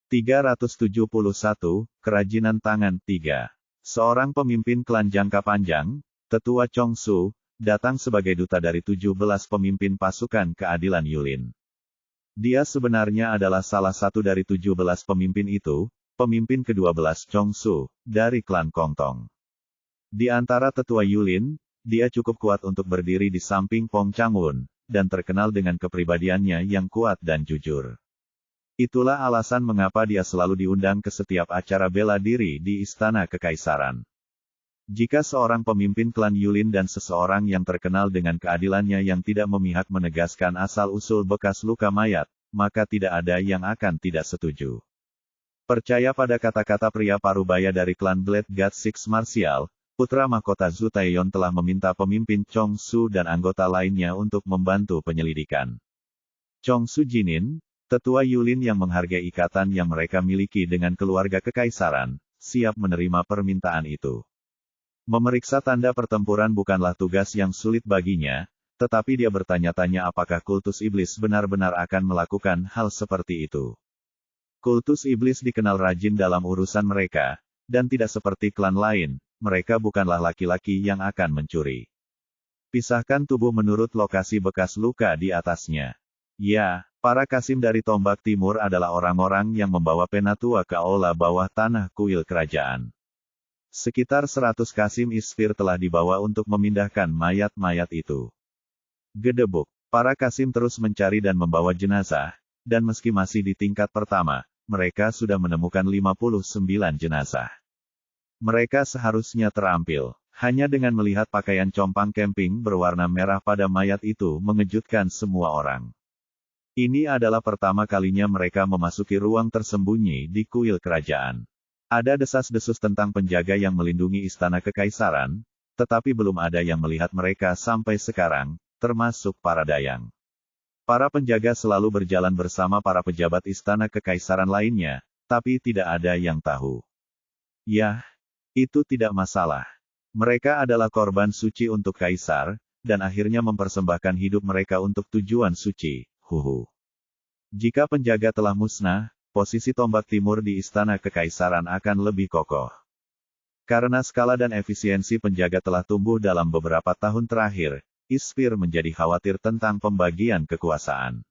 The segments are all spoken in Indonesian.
371, Kerajinan Tangan 3. Seorang pemimpin klan jangka panjang, Tetua Chongsu, datang sebagai duta dari 17 pemimpin pasukan keadilan Yulin. Dia sebenarnya adalah salah satu dari 17 pemimpin itu, pemimpin ke-12 Chongsu, dari klan Kongtong. Di antara tetua Yulin, dia cukup kuat untuk berdiri di samping Pong Changwon, dan terkenal dengan kepribadiannya yang kuat dan jujur. Itulah alasan mengapa dia selalu diundang ke setiap acara bela diri di Istana Kekaisaran. Jika seorang pemimpin klan Yulin dan seseorang yang terkenal dengan keadilannya yang tidak memihak menegaskan asal-usul bekas luka mayat, maka tidak ada yang akan tidak setuju. Percaya pada kata-kata pria parubaya dari klan Blade God Six Martial, putra mahkota Zhu Taeyeon telah meminta pemimpin Chongsu dan anggota lainnya untuk membantu penyelidikan. Chongsu Jinin, tetua Yulin yang menghargai ikatan yang mereka miliki dengan keluarga kekaisaran, siap menerima permintaan itu. Memeriksa tanda pertempuran bukanlah tugas yang sulit baginya, tetapi dia bertanya-tanya apakah kultus iblis benar-benar akan melakukan hal seperti itu. Kultus iblis dikenal rajin dalam urusan mereka, dan tidak seperti klan lain, mereka bukanlah laki-laki yang akan mencuri. Pisahkan tubuh menurut lokasi bekas luka di atasnya. Ya, para kasim dari Tombak Timur adalah orang-orang yang membawa penatua ke aula bawah tanah kuil kerajaan. Sekitar 100 kasim isfir telah dibawa untuk memindahkan mayat-mayat itu. Gedebuk, para kasim terus mencari dan membawa jenazah, dan meski masih di tingkat pertama, mereka sudah menemukan 59 jenazah. Mereka seharusnya terampil. Hanya dengan melihat pakaian compang camping berwarna merah pada mayat itu mengejutkan semua orang. Ini adalah pertama kalinya mereka memasuki ruang tersembunyi di kuil kerajaan. Ada desas-desus tentang penjaga yang melindungi istana kekaisaran, tetapi belum ada yang melihat mereka sampai sekarang, termasuk para dayang. Para penjaga selalu berjalan bersama para pejabat istana kekaisaran lainnya, tapi tidak ada yang tahu. Yah, itu tidak masalah. Mereka adalah korban suci untuk kaisar, dan akhirnya mempersembahkan hidup mereka untuk tujuan suci. Jika penjaga telah musnah, posisi Tombak Timur di Istana Kekaisaran akan lebih kokoh. Karena skala dan efisiensi penjaga telah tumbuh dalam beberapa tahun terakhir, Isfir menjadi khawatir tentang pembagian kekuasaan.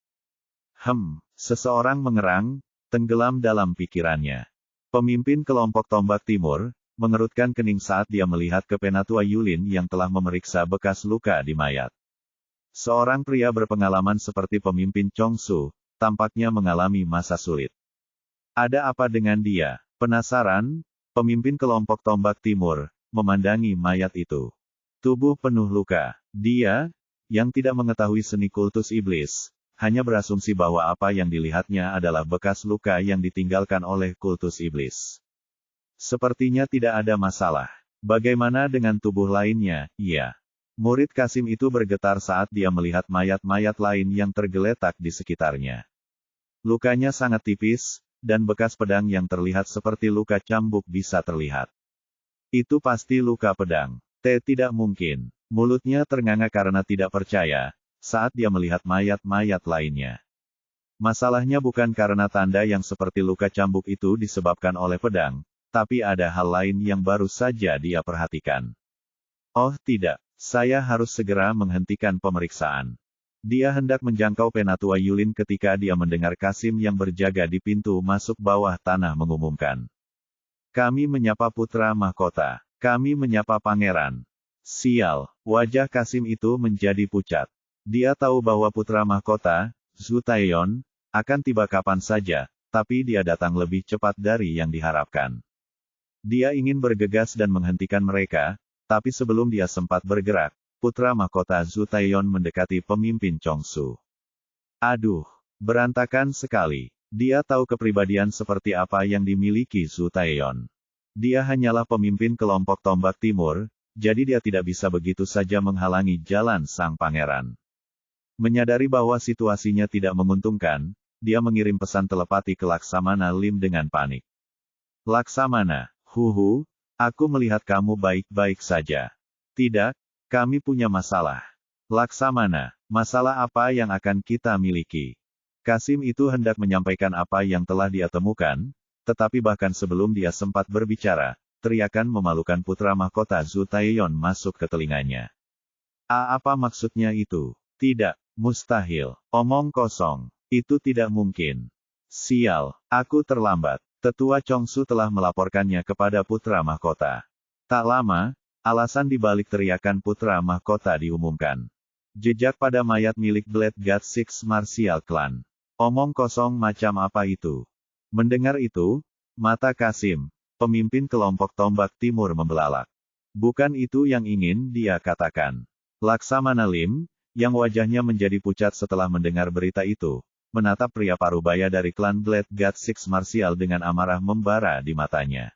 Seseorang mengerang, tenggelam dalam pikirannya. Pemimpin kelompok Tombak Timur, mengerutkan kening saat dia melihat ke penatua Yulin yang telah memeriksa bekas luka di mayat. Seorang pria berpengalaman seperti pemimpin Chongsu, tampaknya mengalami masa sulit. Ada apa dengan dia? Penasaran, pemimpin kelompok Tombak Timur, memandangi mayat itu. Tubuh penuh luka. Dia, yang tidak mengetahui seni kultus iblis, hanya berasumsi bahwa apa yang dilihatnya adalah bekas luka yang ditinggalkan oleh kultus iblis. Sepertinya tidak ada masalah. Bagaimana dengan tubuh lainnya? Iya. Murid Kasim itu bergetar saat dia melihat mayat-mayat lain yang tergeletak di sekitarnya. Lukanya sangat tipis, dan bekas pedang yang terlihat seperti luka cambuk bisa terlihat. Itu pasti luka pedang. Tidak mungkin. Mulutnya ternganga karena tidak percaya, saat dia melihat mayat-mayat lainnya. Masalahnya bukan karena tanda yang seperti luka cambuk itu disebabkan oleh pedang, tapi ada hal lain yang baru saja dia perhatikan. Oh tidak. Saya harus segera menghentikan pemeriksaan. Dia hendak menjangkau penatua Yulin ketika dia mendengar Kasim yang berjaga di pintu masuk bawah tanah mengumumkan. Kami menyapa putra mahkota. Kami menyapa pangeran. Sial, wajah Kasim itu menjadi pucat. Dia tahu bahwa putra mahkota, Zhu Taeyeon, akan tiba kapan saja, tapi dia datang lebih cepat dari yang diharapkan. Dia ingin bergegas dan menghentikan mereka, tapi sebelum dia sempat bergerak, putra mahkota Zhu Taeyeon mendekati pemimpin Chongsu. Aduh, berantakan sekali. Dia tahu kepribadian seperti apa yang dimiliki Zhu Taeyeon. Dia hanyalah pemimpin kelompok Tombak Timur, jadi dia tidak bisa begitu saja menghalangi jalan sang pangeran. Menyadari bahwa situasinya tidak menguntungkan, dia mengirim pesan telepati ke Laksamana Lim dengan panik. Laksamana, aku melihat kamu baik-baik saja. Tidak, kami punya masalah. Laksamana, masalah apa yang akan kita miliki? Kasim itu hendak menyampaikan apa yang telah dia temukan, tetapi bahkan sebelum dia sempat berbicara, teriakan memalukan putra mahkota Zhu Taeyeon masuk ke telinganya. Apa maksudnya itu? Tidak, mustahil. Omong kosong. Itu tidak mungkin. Sial, aku terlambat. Tetua Chongsu telah melaporkannya kepada putra mahkota. Tak lama, alasan dibalik teriakan putra mahkota diumumkan. Jejak pada mayat milik Blade God Six Martial Clan. Omong kosong macam apa itu? Mendengar itu, mata Kasim, pemimpin kelompok tombak timur membelalak. Bukan itu yang ingin dia katakan. Laksamana Lim, yang wajahnya menjadi pucat setelah mendengar berita itu, menatap pria parubaya dari klan Blade God Six Martial dengan amarah membara di matanya.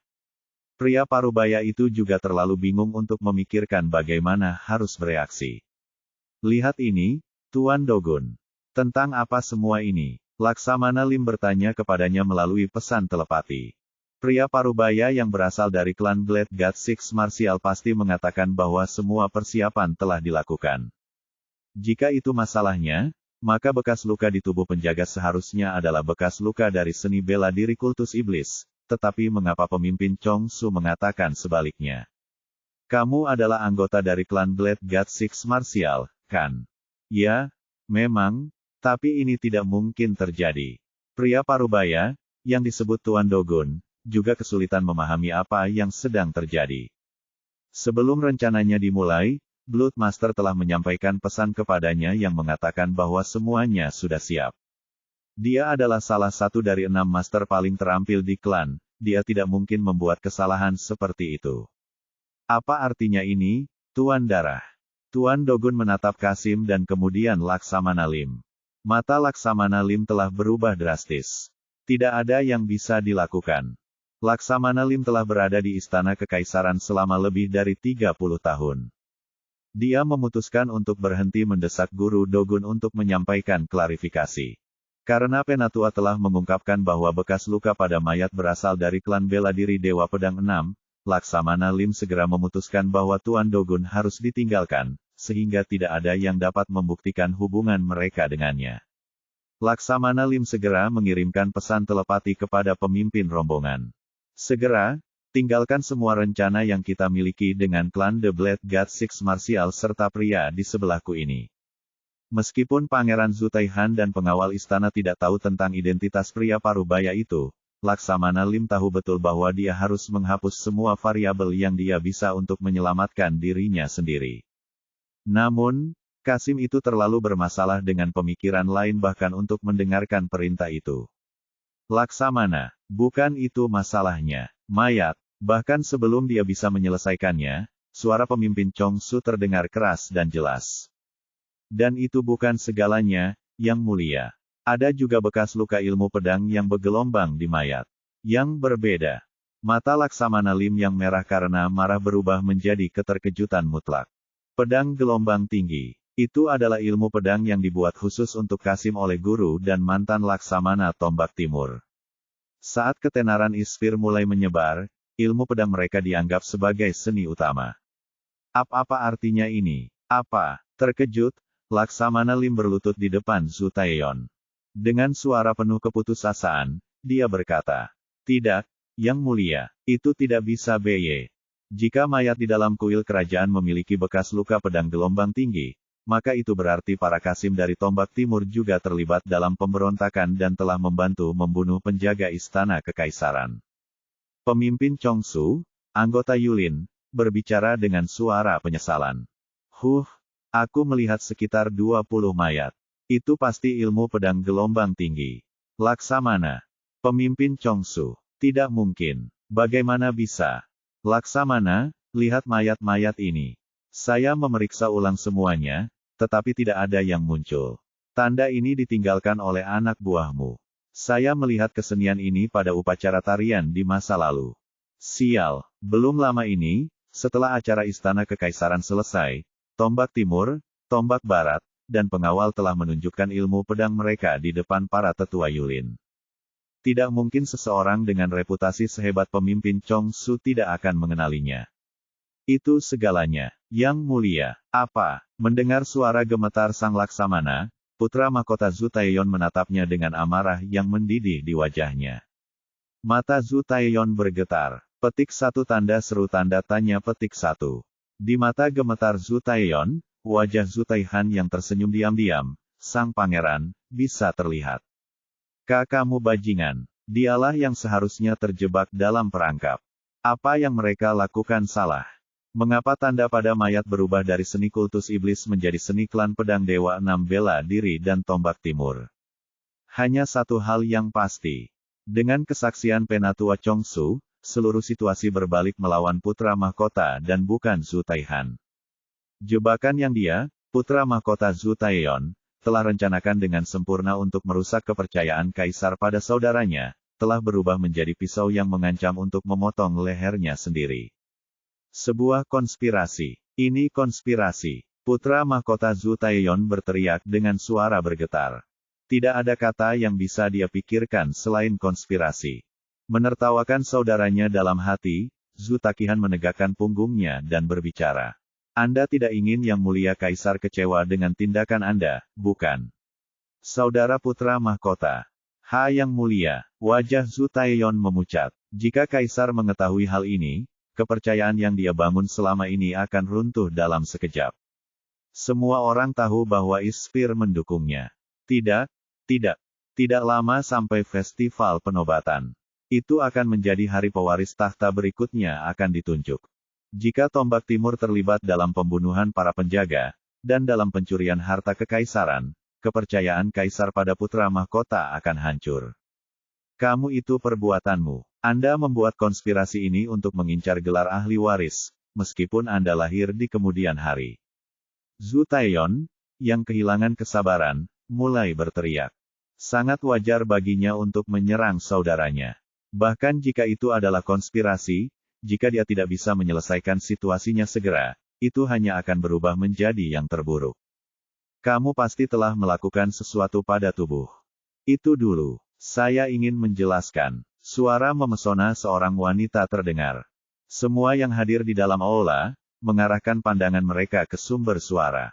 Pria parubaya itu juga terlalu bingung untuk memikirkan bagaimana harus bereaksi. Lihat ini, Tuan Dogun. Tentang apa semua ini? Laksamana Lim bertanya kepadanya melalui pesan telepati. Pria parubaya yang berasal dari klan Blade God Six Martial pasti mengatakan bahwa semua persiapan telah dilakukan. Jika itu masalahnya, maka bekas luka di tubuh penjaga seharusnya adalah bekas luka dari seni bela diri kultus iblis. Tetapi mengapa pemimpin Chongsu mengatakan sebaliknya? Kamu adalah anggota dari klan Blade God Six Martial, kan? Ya, memang, tapi ini tidak mungkin terjadi. Pria parubaya, yang disebut Tuan Dogun, juga kesulitan memahami apa yang sedang terjadi. Sebelum rencananya dimulai, Blood Master telah menyampaikan pesan kepadanya yang mengatakan bahwa semuanya sudah siap. Dia adalah salah satu dari 6 master paling terampil di klan, dia tidak mungkin membuat kesalahan seperti itu. Apa artinya ini, Tuan Darah? Tuan Dogun menatap Kasim dan kemudian Laksamana Lim. Mata Laksamana Lim telah berubah drastis. Tidak ada yang bisa dilakukan. Laksamana Lim telah berada di istana kekaisaran selama lebih dari 30 tahun. Dia memutuskan untuk berhenti mendesak Guru Dogun untuk menyampaikan klarifikasi. Karena Penatua telah mengungkapkan bahwa bekas luka pada mayat berasal dari klan bela diri Dewa Pedang 6, Laksamana Lim segera memutuskan bahwa Tuan Dogun harus ditinggalkan, sehingga tidak ada yang dapat membuktikan hubungan mereka dengannya. Laksamana Lim segera mengirimkan pesan telepati kepada pemimpin rombongan. Segera, tinggalkan semua rencana yang kita miliki dengan klan The Blade God Six Martial serta pria di sebelahku ini. Meskipun Pangeran Zhu Taihan dan pengawal istana tidak tahu tentang identitas pria parubaya itu, Laksamana Lim tahu betul bahwa dia harus menghapus semua variabel yang dia bisa untuk menyelamatkan dirinya sendiri. Namun, Kasim itu terlalu bermasalah dengan pemikiran lain bahkan untuk mendengarkan perintah itu. Laksamana, bukan itu masalahnya. Mayat, bahkan sebelum dia bisa menyelesaikannya, suara pemimpin Chongsu terdengar keras dan jelas. Dan itu bukan segalanya, Yang Mulia. Ada juga bekas luka ilmu pedang yang bergelombang di mayat. Yang berbeda. Mata Laksamana Lim yang merah karena marah berubah menjadi keterkejutan mutlak. Pedang gelombang tinggi. Itu adalah ilmu pedang yang dibuat khusus untuk Kasim oleh guru dan mantan Laksamana Tombak Timur. Saat ketenaran Isfir mulai menyebar, ilmu pedang mereka dianggap sebagai seni utama. Apa artinya ini? Apa? Terkejut, Laksamana Lim berlutut di depan Zhu Taeyeon. Dengan suara penuh keputusasaan, dia berkata, "Tidak, Yang Mulia, itu tidak bisa BY. Jika mayat di dalam kuil kerajaan memiliki bekas luka pedang gelombang tinggi, maka itu berarti para Kasim dari Tombak Timur juga terlibat dalam pemberontakan dan telah membantu membunuh penjaga istana kekaisaran." Pemimpin Chongsu, anggota Yulin, berbicara dengan suara penyesalan. Aku melihat sekitar 20 mayat. Itu pasti ilmu pedang gelombang tinggi. Laksamana. Pemimpin Chongsu. Tidak mungkin. Bagaimana bisa? Laksamana, lihat mayat-mayat ini. Saya memeriksa ulang semuanya, tetapi tidak ada yang muncul. Tanda ini ditinggalkan oleh anak buahmu. Saya melihat kesenian ini pada upacara tarian di masa lalu. Sial, belum lama ini, setelah acara istana kekaisaran selesai, Tombak Timur, Tombak Barat, dan pengawal telah menunjukkan ilmu pedang mereka di depan para tetua Yulin. Tidak mungkin seseorang dengan reputasi sehebat pemimpin Chongsu tidak akan mengenalinya. Itu segalanya, Yang Mulia. Apa? Mendengar suara gemetar sang Laksamana, putra mahkota Zhu Taeyeon menatapnya dengan amarah yang mendidih di wajahnya. Mata Zhu Taeyeon bergetar. Petik 1 tanda seru tanda tanya petik 1. Di mata gemetar Zhu Taeyeon, wajah Zhu Taihan yang tersenyum diam-diam, sang pangeran, bisa terlihat. Kakakmu bajingan. Dialah yang seharusnya terjebak dalam perangkap. Apa yang mereka lakukan salah? Mengapa tanda pada mayat berubah dari seni kultus iblis menjadi seni klan pedang dewa 6 bela diri dan tombak timur? Hanya satu hal yang pasti. Dengan kesaksian Penatua Chongsu, seluruh situasi berbalik melawan putra mahkota dan bukan Zhu Taihan. Jebakan yang dia, putra mahkota Zhu Taeyeon, telah rencanakan dengan sempurna untuk merusak kepercayaan kaisar pada saudaranya, telah berubah menjadi pisau yang mengancam untuk memotong lehernya sendiri. Sebuah konspirasi. Ini konspirasi. Putra mahkota Zhu Taeyeon berteriak dengan suara bergetar. Tidak ada kata yang bisa dia pikirkan selain konspirasi. Menertawakan saudaranya dalam hati, Zhu Takihan menegakkan punggungnya dan berbicara. Anda tidak ingin Yang Mulia Kaisar kecewa dengan tindakan Anda, bukan? Saudara putra mahkota. Yang Mulia, wajah Zhu Taeyeon memucat. Jika Kaisar mengetahui hal ini, kepercayaan yang dia bangun selama ini akan runtuh dalam sekejap. Semua orang tahu bahwa Ispir mendukungnya. Tidak lama sampai festival penobatan. Itu akan menjadi hari pewaris tahta berikutnya akan ditunjuk. Jika tombak timur terlibat dalam pembunuhan para penjaga, dan dalam pencurian harta kekaisaran, kepercayaan kaisar pada putra mahkota akan hancur. Kamu itu perbuatanmu. Anda membuat konspirasi ini untuk mengincar gelar ahli waris, meskipun Anda lahir di kemudian hari. Zhu Taeyeon, yang kehilangan kesabaran, mulai berteriak. Sangat wajar baginya untuk menyerang saudaranya. Bahkan jika itu adalah konspirasi, jika dia tidak bisa menyelesaikan situasinya segera, itu hanya akan berubah menjadi yang terburuk. Kamu pasti telah melakukan sesuatu pada tubuh. Itu dulu. Saya ingin menjelaskan. Suara memesona seorang wanita terdengar. Semua yang hadir di dalam aula, mengarahkan pandangan mereka ke sumber suara.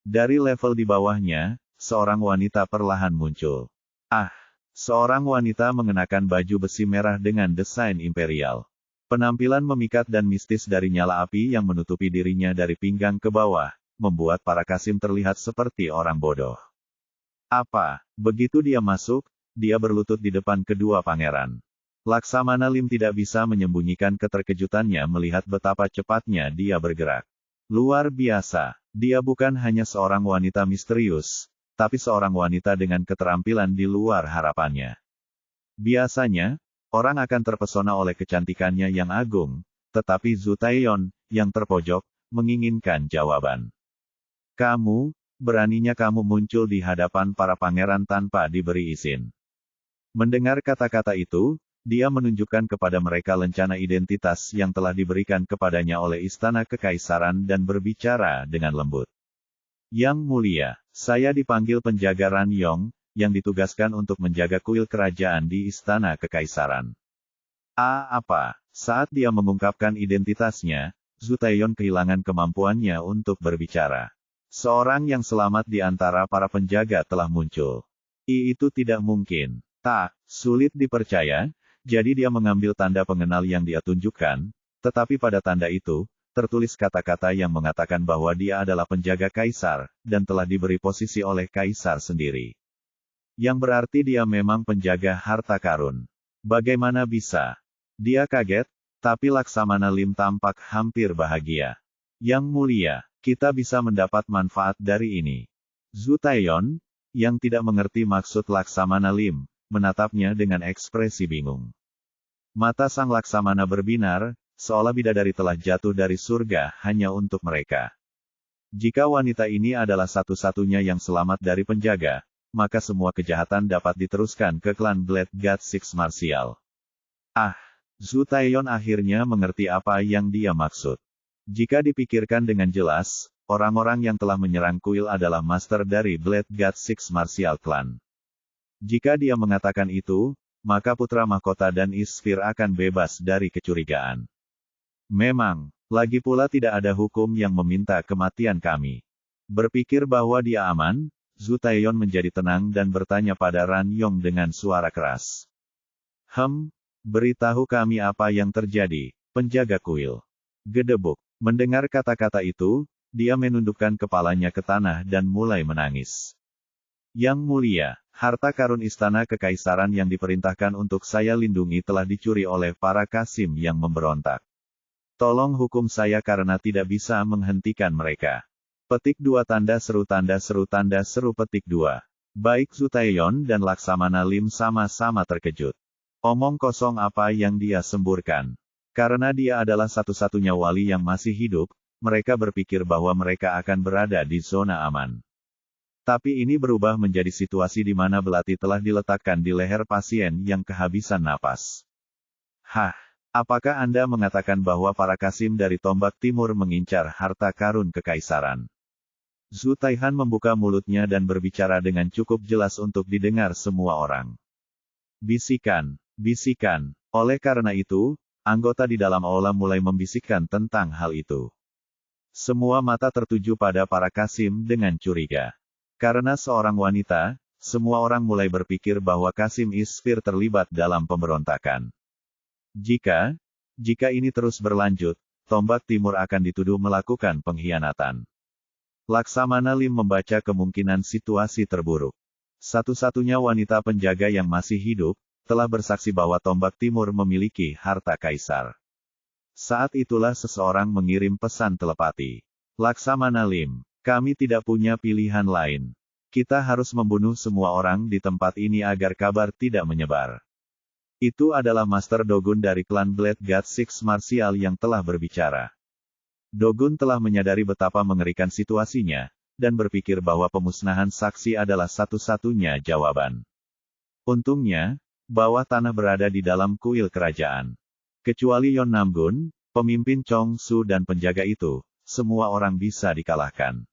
Dari level di bawahnya, seorang wanita perlahan muncul. Seorang wanita mengenakan baju besi merah dengan desain imperial. Penampilan memikat dan mistis dari nyala api yang menutupi dirinya dari pinggang ke bawah, membuat para Kasim terlihat seperti orang bodoh. Begitu dia masuk, dia berlutut di depan kedua pangeran. Laksamana Lim tidak bisa menyembunyikan keterkejutannya melihat betapa cepatnya dia bergerak. Luar biasa, dia bukan hanya seorang wanita misterius, tapi seorang wanita dengan keterampilan di luar harapannya. Biasanya, orang akan terpesona oleh kecantikannya yang agung, tetapi Zhu Taeyeon, yang terpojok, menginginkan jawaban. Beraninya kamu muncul di hadapan para pangeran tanpa diberi izin. Mendengar kata-kata itu, dia menunjukkan kepada mereka lencana identitas yang telah diberikan kepadanya oleh Istana Kekaisaran dan berbicara dengan lembut. Yang Mulia, saya dipanggil penjaga Ran Yong, yang ditugaskan untuk menjaga kuil kerajaan di Istana Kekaisaran. Saat dia mengungkapkan identitasnya, Zhu Taeyeon kehilangan kemampuannya untuk berbicara. Seorang yang selamat di antara para penjaga telah muncul. Itu tidak mungkin. Sulit dipercaya, jadi dia mengambil tanda pengenal yang dia tunjukkan, tetapi pada tanda itu, tertulis kata-kata yang mengatakan bahwa dia adalah penjaga kaisar, dan telah diberi posisi oleh kaisar sendiri. Yang berarti dia memang penjaga harta karun. Bagaimana bisa? Dia kaget, tapi Laksamana Lim tampak hampir bahagia. Yang Mulia, kita bisa mendapat manfaat dari ini. Zhu Taeyeon, yang tidak mengerti maksud Laksamana Lim, menatapnya dengan ekspresi bingung. Mata sang Laksamana berbinar, seolah bidadari telah jatuh dari surga hanya untuk mereka. Jika wanita ini adalah satu-satunya yang selamat dari penjaga, maka semua kejahatan dapat diteruskan ke klan Blade God Six Martial. Zhu Taeyeon akhirnya mengerti apa yang dia maksud. Jika dipikirkan dengan jelas, orang-orang yang telah menyerang kuil adalah master dari Blade God Six Martial Clan. Jika dia mengatakan itu, maka putra mahkota dan Ispir akan bebas dari kecurigaan. Memang, lagi pula tidak ada hukum yang meminta kematian kami. Berpikir bahwa dia aman, Zhu Taeyeon menjadi tenang dan bertanya pada Ran Yong dengan suara keras. Beritahu kami apa yang terjadi, penjaga kuil. Gedebuk. Mendengar kata-kata itu, dia menundukkan kepalanya ke tanah dan mulai menangis. Yang mulia, harta karun istana kekaisaran yang diperintahkan untuk saya lindungi telah dicuri oleh para Qasim yang memberontak. Tolong hukum saya karena tidak bisa menghentikan mereka. Petik 2 tanda seru petik 2. Baik Zhu Taeyeon dan Laksamana Lim sama-sama terkejut. Omong kosong apa yang dia semburkan. Karena dia adalah satu-satunya wali yang masih hidup, mereka berpikir bahwa mereka akan berada di zona aman. Tapi ini berubah menjadi situasi di mana belati telah diletakkan di leher pasien yang kehabisan napas. Apakah Anda mengatakan bahwa para Qasim dari Tombak Timur mengincar harta karun kekaisaran? Zhu Taihan membuka mulutnya dan berbicara dengan cukup jelas untuk didengar semua orang. Bisikan. Oleh karena itu, anggota di dalam aula mulai membisikkan tentang hal itu. Semua mata tertuju pada para Qasim dengan curiga. Karena seorang wanita, semua orang mulai berpikir bahwa Qasim Isfir terlibat dalam pemberontakan. Jika ini terus berlanjut, Tombak Timur akan dituduh melakukan pengkhianatan. Laksamana Lim membaca kemungkinan situasi terburuk. Satu-satunya wanita penjaga yang masih hidup, telah bersaksi bahwa Tombak Timur memiliki harta kaisar. Saat itulah seseorang mengirim pesan telepati. Laksamana Lim, kami tidak punya pilihan lain. Kita harus membunuh semua orang di tempat ini agar kabar tidak menyebar. Itu adalah Master Dogun dari klan Blade God Six Martial yang telah berbicara. Dogun telah menyadari betapa mengerikan situasinya, dan berpikir bahwa pemusnahan saksi adalah satu-satunya jawaban. Untungnya, bawah tanah berada di dalam kuil kerajaan. Kecuali Yon Namgun, pemimpin Chong Su dan penjaga itu, semua orang bisa dikalahkan.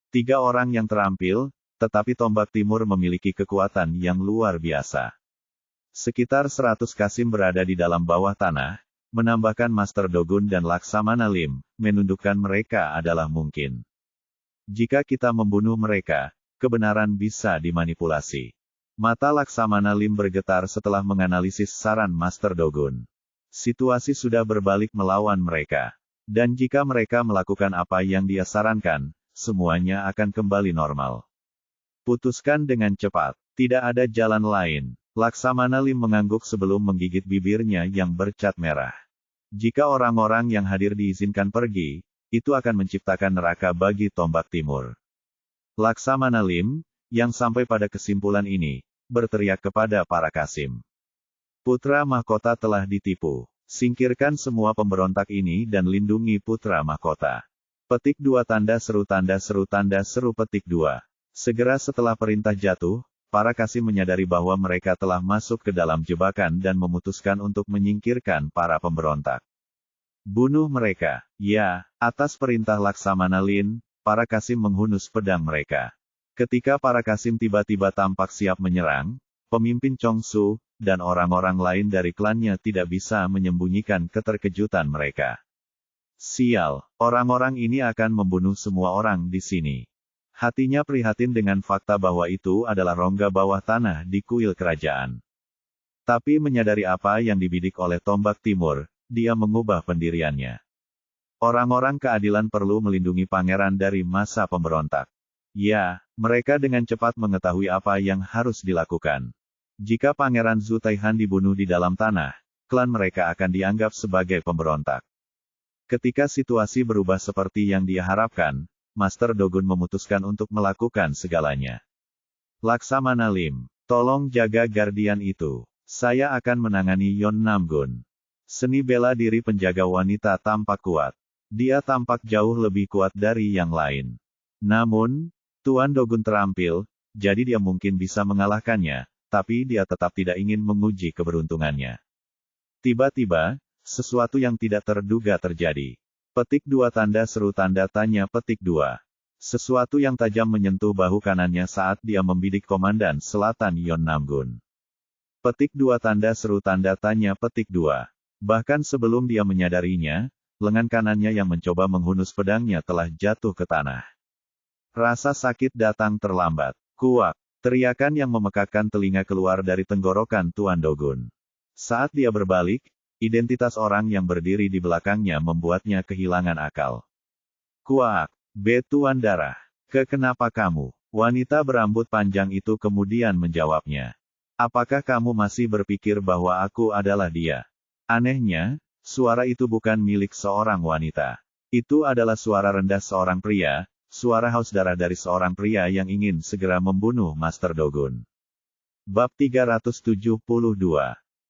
3 orang yang terampil, tetapi Tombak Timur memiliki kekuatan yang luar biasa. Sekitar 100 Qasim berada di dalam bawah tanah, menambahkan Master Dogun dan Laksamana Lim, menundukkan mereka adalah mungkin. Jika kita membunuh mereka, kebenaran bisa dimanipulasi. Mata Laksamana Lim bergetar setelah menganalisis saran Master Dogun. Situasi sudah berbalik melawan mereka. Dan jika mereka melakukan apa yang dia sarankan, semuanya akan kembali normal. Putuskan dengan cepat. Tidak ada jalan lain. Laksamana Lim mengangguk sebelum menggigit bibirnya yang bercat merah. Jika orang-orang yang hadir diizinkan pergi, itu akan menciptakan neraka bagi Tombak Timur. Laksamana Lim, yang sampai pada kesimpulan ini, berteriak kepada para Qasim. Putra mahkota telah ditipu. Singkirkan semua pemberontak ini dan lindungi putra mahkota. Petik 2 tanda seru petik 2. Segera setelah perintah jatuh, para Qasim menyadari bahwa mereka telah masuk ke dalam jebakan dan memutuskan untuk menyingkirkan para pemberontak. Bunuh mereka. Ya, atas perintah Laksamana Lim, para Qasim menghunus pedang mereka. Ketika para Qasim tiba-tiba tampak siap menyerang, pemimpin Chong Su, dan orang-orang lain dari klannya tidak bisa menyembunyikan keterkejutan mereka. Sial, orang-orang ini akan membunuh semua orang di sini. Hatinya prihatin dengan fakta bahwa itu adalah rongga bawah tanah di kuil kerajaan. Tapi menyadari apa yang dibidik oleh Tombak Timur, dia mengubah pendiriannya. Orang-orang keadilan perlu melindungi pangeran dari masa pemberontak. Ya, mereka dengan cepat mengetahui apa yang harus dilakukan. Jika Pangeran Zhu Taihan dibunuh di dalam tanah, klan mereka akan dianggap sebagai pemberontak. Ketika situasi berubah seperti yang dia harapkan, Master Dogun memutuskan untuk melakukan segalanya. Laksamana Lim, tolong jaga Guardian itu. Saya akan menangani Yon Namgun. Seni bela diri penjaga wanita tampak kuat. Dia tampak jauh lebih kuat dari yang lain. Namun, Tuan Dogun terampil, jadi dia mungkin bisa mengalahkannya, tapi dia tetap tidak ingin menguji keberuntungannya. Tiba-tiba, sesuatu yang tidak terduga terjadi. Petik 2 tanda seru tanda tanya petik 2. Sesuatu yang tajam menyentuh bahu kanannya saat dia membidik Komandan Selatan Yon Namgun. Petik 2 tanda seru tanda tanya petik 2. Bahkan sebelum dia menyadarinya, lengan kanannya yang mencoba menghunus pedangnya telah jatuh ke tanah. Rasa sakit datang terlambat. Kuak. Teriakan yang memekakkan telinga keluar dari tenggorokan Tuan Dogun. Saat dia berbalik, identitas orang yang berdiri di belakangnya membuatnya kehilangan akal. Kuak. Tuan Darah. Kenapa kamu? Wanita berambut panjang itu kemudian menjawabnya. Apakah kamu masih berpikir bahwa aku adalah dia? Anehnya, suara itu bukan milik seorang wanita. Itu adalah suara rendah seorang pria, suara haus darah dari seorang pria yang ingin segera membunuh Master Dogun. Bab 372.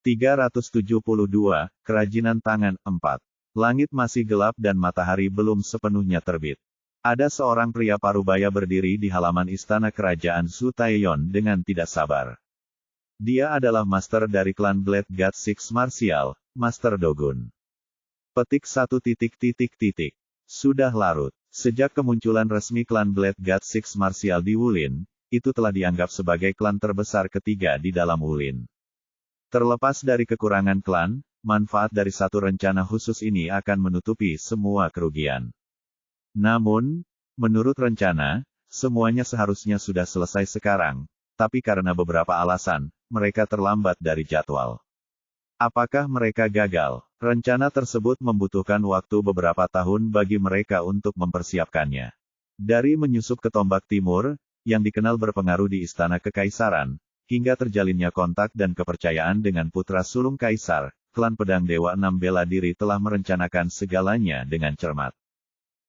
372, Kerajinan Tangan 4. Langit masih gelap dan matahari belum sepenuhnya terbit. Ada seorang pria parubaya berdiri di halaman istana kerajaan Su Taeyeon dengan tidak sabar. Dia adalah master dari klan Blade God Six Martial, Master Dogun. Petik 1. Sudah larut. Sejak kemunculan resmi klan Blade God Six Martial di Wulin, itu telah dianggap sebagai klan terbesar ketiga di dalam Wulin. Terlepas dari kekurangan klan, manfaat dari satu rencana khusus ini akan menutupi semua kerugian. Namun, menurut rencana, semuanya seharusnya sudah selesai sekarang, tapi karena beberapa alasan, mereka terlambat dari jadwal. Apakah mereka gagal? Rencana tersebut membutuhkan waktu beberapa tahun bagi mereka untuk mempersiapkannya. Dari menyusup ke Tombak Timur, yang dikenal berpengaruh di Istana Kekaisaran, hingga terjalinnya kontak dan kepercayaan dengan putra sulung Kaisar, klan Pedang Dewa Enam Bela Diri telah merencanakan segalanya dengan cermat.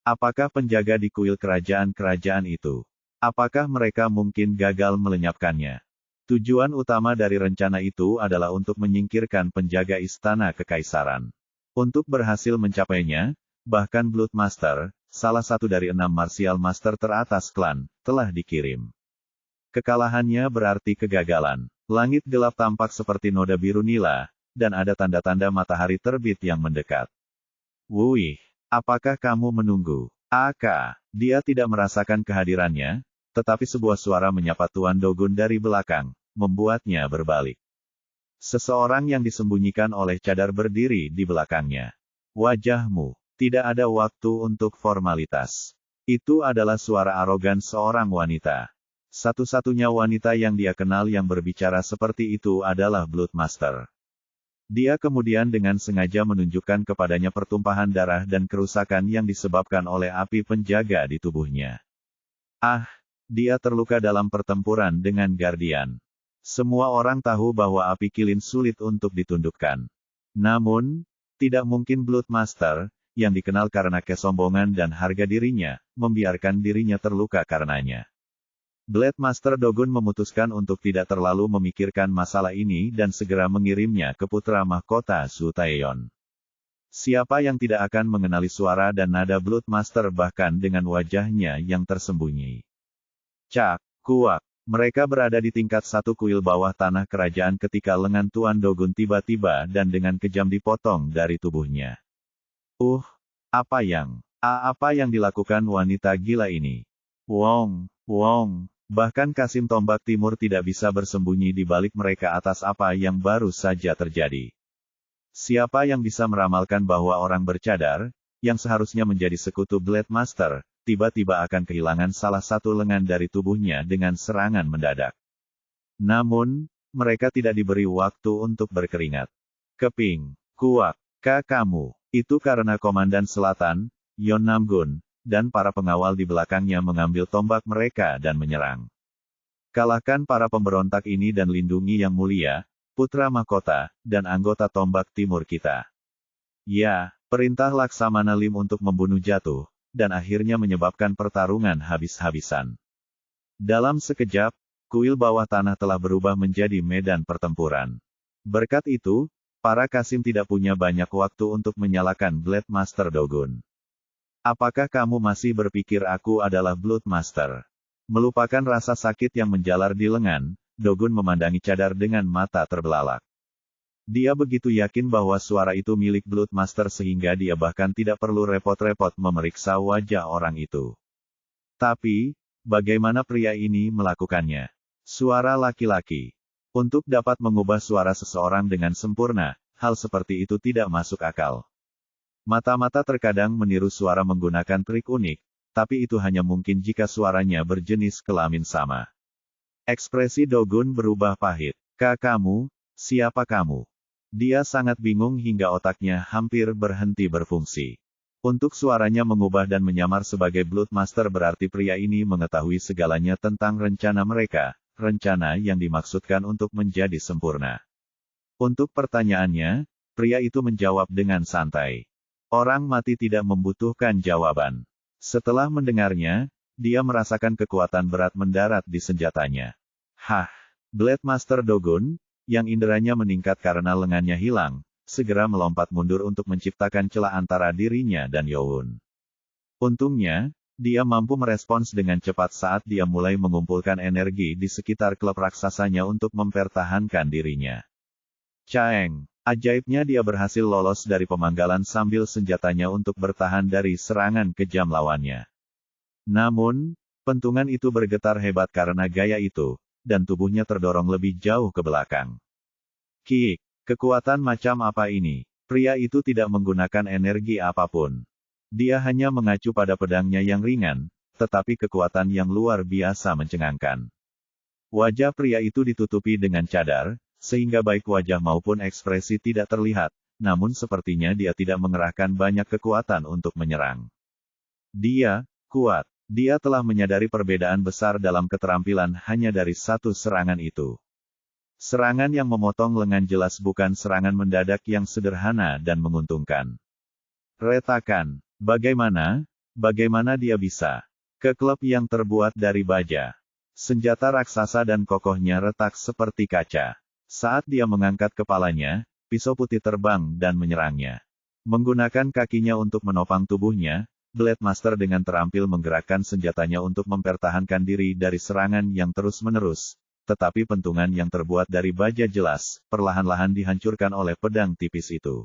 Apakah penjaga di kuil kerajaan-kerajaan itu? Apakah mereka mungkin gagal melenyapkannya? Tujuan utama dari rencana itu adalah untuk menyingkirkan penjaga Istana Kekaisaran. Untuk berhasil mencapainya, bahkan Blood Master, salah satu dari 6 martial master teratas klan, telah dikirim. Kekalahannya berarti kegagalan. Langit gelap tampak seperti noda biru nila, dan ada tanda-tanda matahari terbit yang mendekat. Wuih, apakah kamu menunggu? Dia tidak merasakan kehadirannya, tetapi sebuah suara menyapa Tuan Dogun dari belakang, membuatnya berbalik. Seseorang yang disembunyikan oleh cadar berdiri di belakangnya. Wajahmu, tidak ada waktu untuk formalitas. Itu adalah suara arogan seorang wanita. Satu-satunya wanita yang dia kenal yang berbicara seperti itu adalah Blood Master. Dia kemudian dengan sengaja menunjukkan kepadanya pertumpahan darah dan kerusakan yang disebabkan oleh api penjaga di tubuhnya. Dia terluka dalam pertempuran dengan Guardian. Semua orang tahu bahwa api kilin sulit untuk ditundukkan. Namun, tidak mungkin Blood Master, yang dikenal karena kesombongan dan harga dirinya, membiarkan dirinya terluka karenanya. Blade Master Dogun memutuskan untuk tidak terlalu memikirkan masalah ini dan segera mengirimnya ke putra mahkota Su Taeyeon. Siapa yang tidak akan mengenali suara dan nada Blood Master bahkan dengan wajahnya yang tersembunyi. Kuak. Mereka berada di tingkat 1 kuil bawah tanah kerajaan ketika lengan Tuan Dogun tiba-tiba dan dengan kejam dipotong dari tubuhnya. Apa yang dilakukan wanita gila ini? Wong. Bahkan Kasim Tombak Timur tidak bisa bersembunyi di balik mereka atas apa yang baru saja terjadi. Siapa yang bisa meramalkan bahwa orang bercadar, yang seharusnya menjadi sekutu Blade Master, tiba-tiba akan kehilangan salah satu lengan dari tubuhnya dengan serangan mendadak. Namun, mereka tidak diberi waktu untuk berkeringat. Keping, kuak, kamu, itu karena Komandan Selatan, Yon Namgun, dan para pengawal di belakangnya mengambil tombak mereka dan menyerang. Kalahkan para pemberontak ini dan lindungi yang mulia, putra mahkota, dan anggota Tombak Timur kita. Ya, perintah Laksamana Lim untuk membunuh jatuh, dan akhirnya menyebabkan pertarungan habis-habisan. Dalam sekejap, kuil bawah tanah telah berubah menjadi medan pertempuran. Berkat itu, para Kasim tidak punya banyak waktu untuk menyalakan Blade Master Dogun. Apakah kamu masih berpikir aku adalah Blood Master? Melupakan rasa sakit yang menjalar di lengan, Dogun memandangi cadar dengan mata terbelalak. Dia begitu yakin bahwa suara itu milik Blood Master sehingga dia bahkan tidak perlu repot-repot memeriksa wajah orang itu. Tapi, bagaimana pria ini melakukannya? Suara laki-laki. Untuk dapat mengubah suara seseorang dengan sempurna, hal seperti itu tidak masuk akal. Mata-mata terkadang meniru suara menggunakan trik unik, tapi itu hanya mungkin jika suaranya berjenis kelamin sama. Ekspresi Dogun berubah pahit. Kamu, siapa kamu? Dia sangat bingung hingga otaknya hampir berhenti berfungsi. Untuk suaranya mengubah dan menyamar sebagai Bloodmaster berarti pria ini mengetahui segalanya tentang rencana mereka, rencana yang dimaksudkan untuk menjadi sempurna. Untuk pertanyaannya, pria itu menjawab dengan santai. Orang mati tidak membutuhkan jawaban. Setelah mendengarnya, dia merasakan kekuatan berat mendarat di senjatanya. Hah! Blade Master Dogun, yang inderanya meningkat karena lengannya hilang, segera melompat mundur untuk menciptakan celah antara dirinya dan Youn. Untungnya, dia mampu merespons dengan cepat saat dia mulai mengumpulkan energi di sekitar klub raksasanya untuk mempertahankan dirinya. Caeng! Ajaibnya dia berhasil lolos dari pemanggalan sambil senjatanya untuk bertahan dari serangan kejam lawannya. Namun, pentungan itu bergetar hebat karena gaya itu, dan tubuhnya terdorong lebih jauh ke belakang. Kick! Kekuatan macam apa ini? Pria itu tidak menggunakan energi apapun. Dia hanya mengacu pada pedangnya yang ringan, tetapi kekuatan yang luar biasa mencengangkan. Wajah pria itu ditutupi dengan cadar, sehingga baik wajah maupun ekspresi tidak terlihat, namun sepertinya dia tidak mengerahkan banyak kekuatan untuk menyerang. Dia kuat. Dia telah menyadari perbedaan besar dalam keterampilan hanya dari satu serangan itu. Serangan yang memotong lengan jelas bukan serangan mendadak yang sederhana dan menguntungkan. Retakan. Bagaimana dia bisa? Ke klub yang terbuat dari baja. Senjata raksasa dan kokohnya retak seperti kaca. Saat dia mengangkat kepalanya, pisau putih terbang dan menyerangnya. Menggunakan kakinya untuk menopang tubuhnya, Blade Master dengan terampil menggerakkan senjatanya untuk mempertahankan diri dari serangan yang terus-menerus, tetapi pentungan yang terbuat dari baja jelas, perlahan-lahan dihancurkan oleh pedang tipis itu.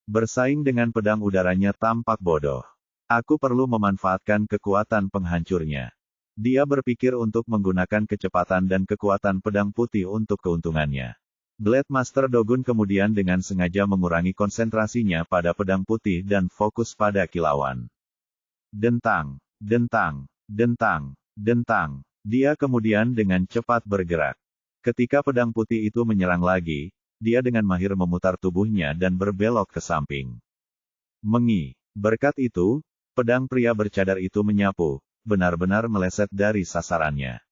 Bersaing dengan pedang udaranya tampak bodoh. Aku perlu memanfaatkan kekuatan penghancurnya. Dia berpikir untuk menggunakan kecepatan dan kekuatan pedang putih untuk keuntungannya. Blade Master Dogun kemudian dengan sengaja mengurangi konsentrasinya pada pedang putih dan fokus pada kilauan. Dentang, dentang, dentang, dentang. Dia kemudian dengan cepat bergerak. Ketika pedang putih itu menyerang lagi, dia dengan mahir memutar tubuhnya dan berbelok ke samping. Mengi. Berkat itu, pedang pria bercadar itu menyapu, benar-benar meleset dari sasarannya.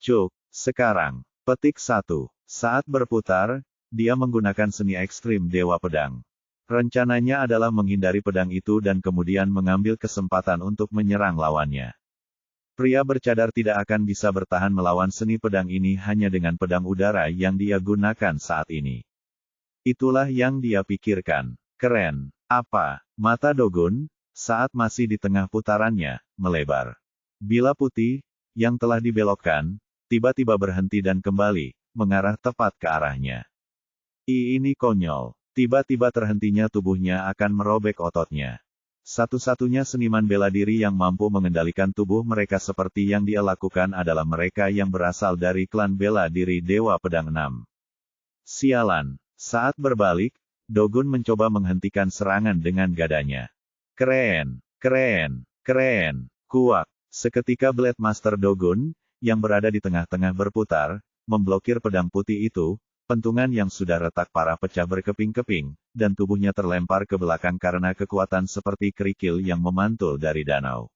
Cuk, sekarang. Petik 1. Saat berputar, dia menggunakan seni ekstrim Dewa Pedang. Rencananya adalah menghindari pedang itu dan kemudian mengambil kesempatan untuk menyerang lawannya. Pria bercadar tidak akan bisa bertahan melawan seni pedang ini hanya dengan pedang udara yang dia gunakan saat ini. Itulah yang dia pikirkan. Keren. Apa? Mata Dogun, saat masih di tengah putarannya, melebar. Bila putih, yang telah dibelokkan, tiba-tiba berhenti dan kembali, mengarah tepat ke arahnya. Ini konyol. Tiba-tiba terhentinya tubuhnya akan merobek ototnya. Satu-satunya seniman bela diri yang mampu mengendalikan tubuh mereka seperti yang dia lakukan adalah mereka yang berasal dari klan bela diri Dewa Pedang 6. Sialan. Saat berbalik, Dogun mencoba menghentikan serangan dengan gadanya. Keren, keren, keren, kuat. Seketika Blade Master Dogun, yang berada di tengah-tengah berputar, memblokir pedang putih itu. Pentungan yang sudah retak parah pecah berkeping-keping, dan tubuhnya terlempar ke belakang karena kekuatan seperti kerikil yang memantul dari danau.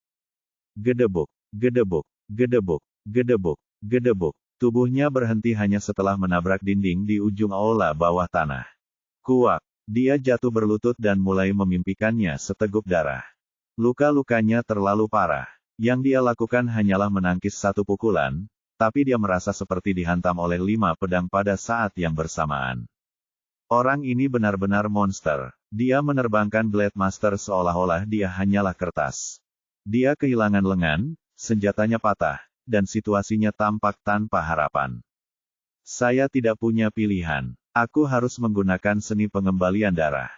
Gedebuk, gedebuk, gedebuk, gedebuk, gedebuk. Tubuhnya berhenti hanya setelah menabrak dinding di ujung aula bawah tanah. Kuak, dia jatuh berlutut dan mulai memimpikannya seteguk darah. Luka-lukanya terlalu parah. Yang dia lakukan hanyalah menangkis satu pukulan, tapi dia merasa seperti dihantam oleh 5 pedang pada saat yang bersamaan. Orang ini benar-benar monster. Dia menerbangkan Blade Master seolah-olah dia hanyalah kertas. Dia kehilangan lengan, senjatanya patah, dan situasinya tampak tanpa harapan. Saya tidak punya pilihan. Aku harus menggunakan seni pengembalian darah.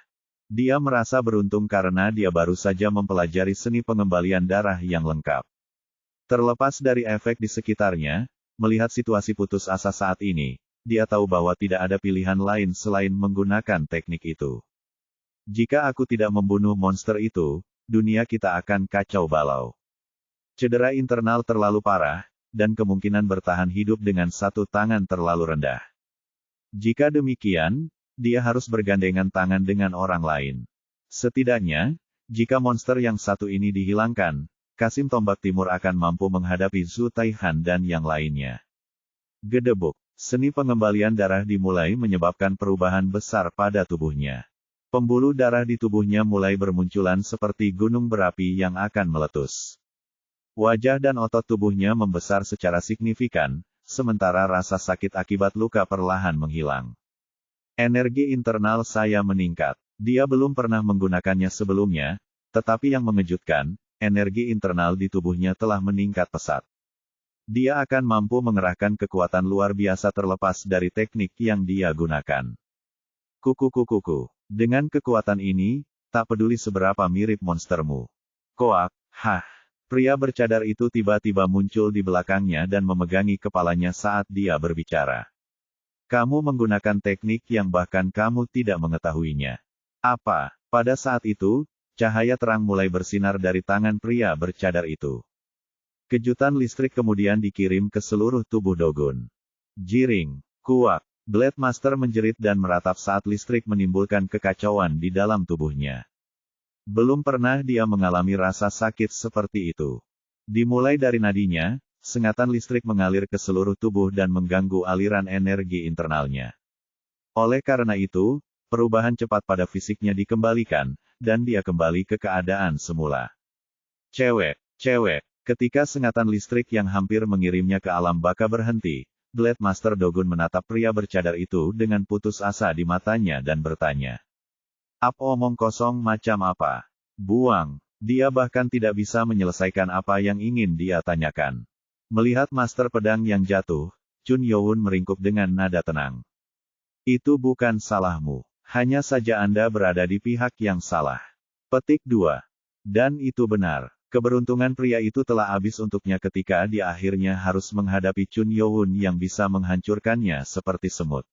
Dia merasa beruntung karena dia baru saja mempelajari seni pengembalian darah yang lengkap. Terlepas dari efek di sekitarnya, melihat situasi putus asa saat ini, dia tahu bahwa tidak ada pilihan lain selain menggunakan teknik itu. Jika aku tidak membunuh monster itu, dunia kita akan kacau balau. Cedera internal terlalu parah, dan kemungkinan bertahan hidup dengan satu tangan terlalu rendah. Jika demikian, dia harus bergandengan tangan dengan orang lain. Setidaknya, jika monster yang satu ini dihilangkan, Kasim Tombak Timur akan mampu menghadapi Zhu Taihan dan yang lainnya. Gedebuk. Seni pengembalian darah dimulai menyebabkan perubahan besar pada tubuhnya. Pembuluh darah di tubuhnya mulai bermunculan seperti gunung berapi yang akan meletus. Wajah dan otot tubuhnya membesar secara signifikan, sementara rasa sakit akibat luka perlahan menghilang. Energi internal saya meningkat. Dia belum pernah menggunakannya sebelumnya, tetapi yang mengejutkan, energi internal di tubuhnya telah meningkat pesat. Dia akan mampu mengerahkan kekuatan luar biasa terlepas dari teknik yang dia gunakan. Kuku. Dengan kekuatan ini, tak peduli seberapa mirip monstermu. Koak, hah. Pria bercadar itu tiba-tiba muncul di belakangnya dan memegangi kepalanya saat dia berbicara. Kamu menggunakan teknik yang bahkan kamu tidak mengetahuinya. Apa? Pada saat itu, cahaya terang mulai bersinar dari tangan pria bercadar itu. Kejutan listrik kemudian dikirim ke seluruh tubuh Dogun. Jiring, kuak, Blade Master menjerit dan meratap saat listrik menimbulkan kekacauan di dalam tubuhnya. Belum pernah dia mengalami rasa sakit seperti itu. Dimulai dari nadinya, sengatan listrik mengalir ke seluruh tubuh dan mengganggu aliran energi internalnya. Oleh karena itu, perubahan cepat pada fisiknya dikembalikan, dan dia kembali ke keadaan semula. Cewek. Ketika sengatan listrik yang hampir mengirimnya ke alam baka berhenti, Blade Master Dogun menatap pria bercadar itu dengan putus asa di matanya dan bertanya. Omong kosong macam apa? Buang. Dia bahkan tidak bisa menyelesaikan apa yang ingin dia tanyakan. Melihat Master Pedang yang jatuh, Chun Youn meringkuk dengan nada tenang. Itu bukan salahmu. Hanya saja Anda berada di pihak yang salah. Petik 2. Dan itu benar. Keberuntungan pria itu telah habis untuknya ketika dia akhirnya harus menghadapi Chun Youn yang bisa menghancurkannya seperti semut.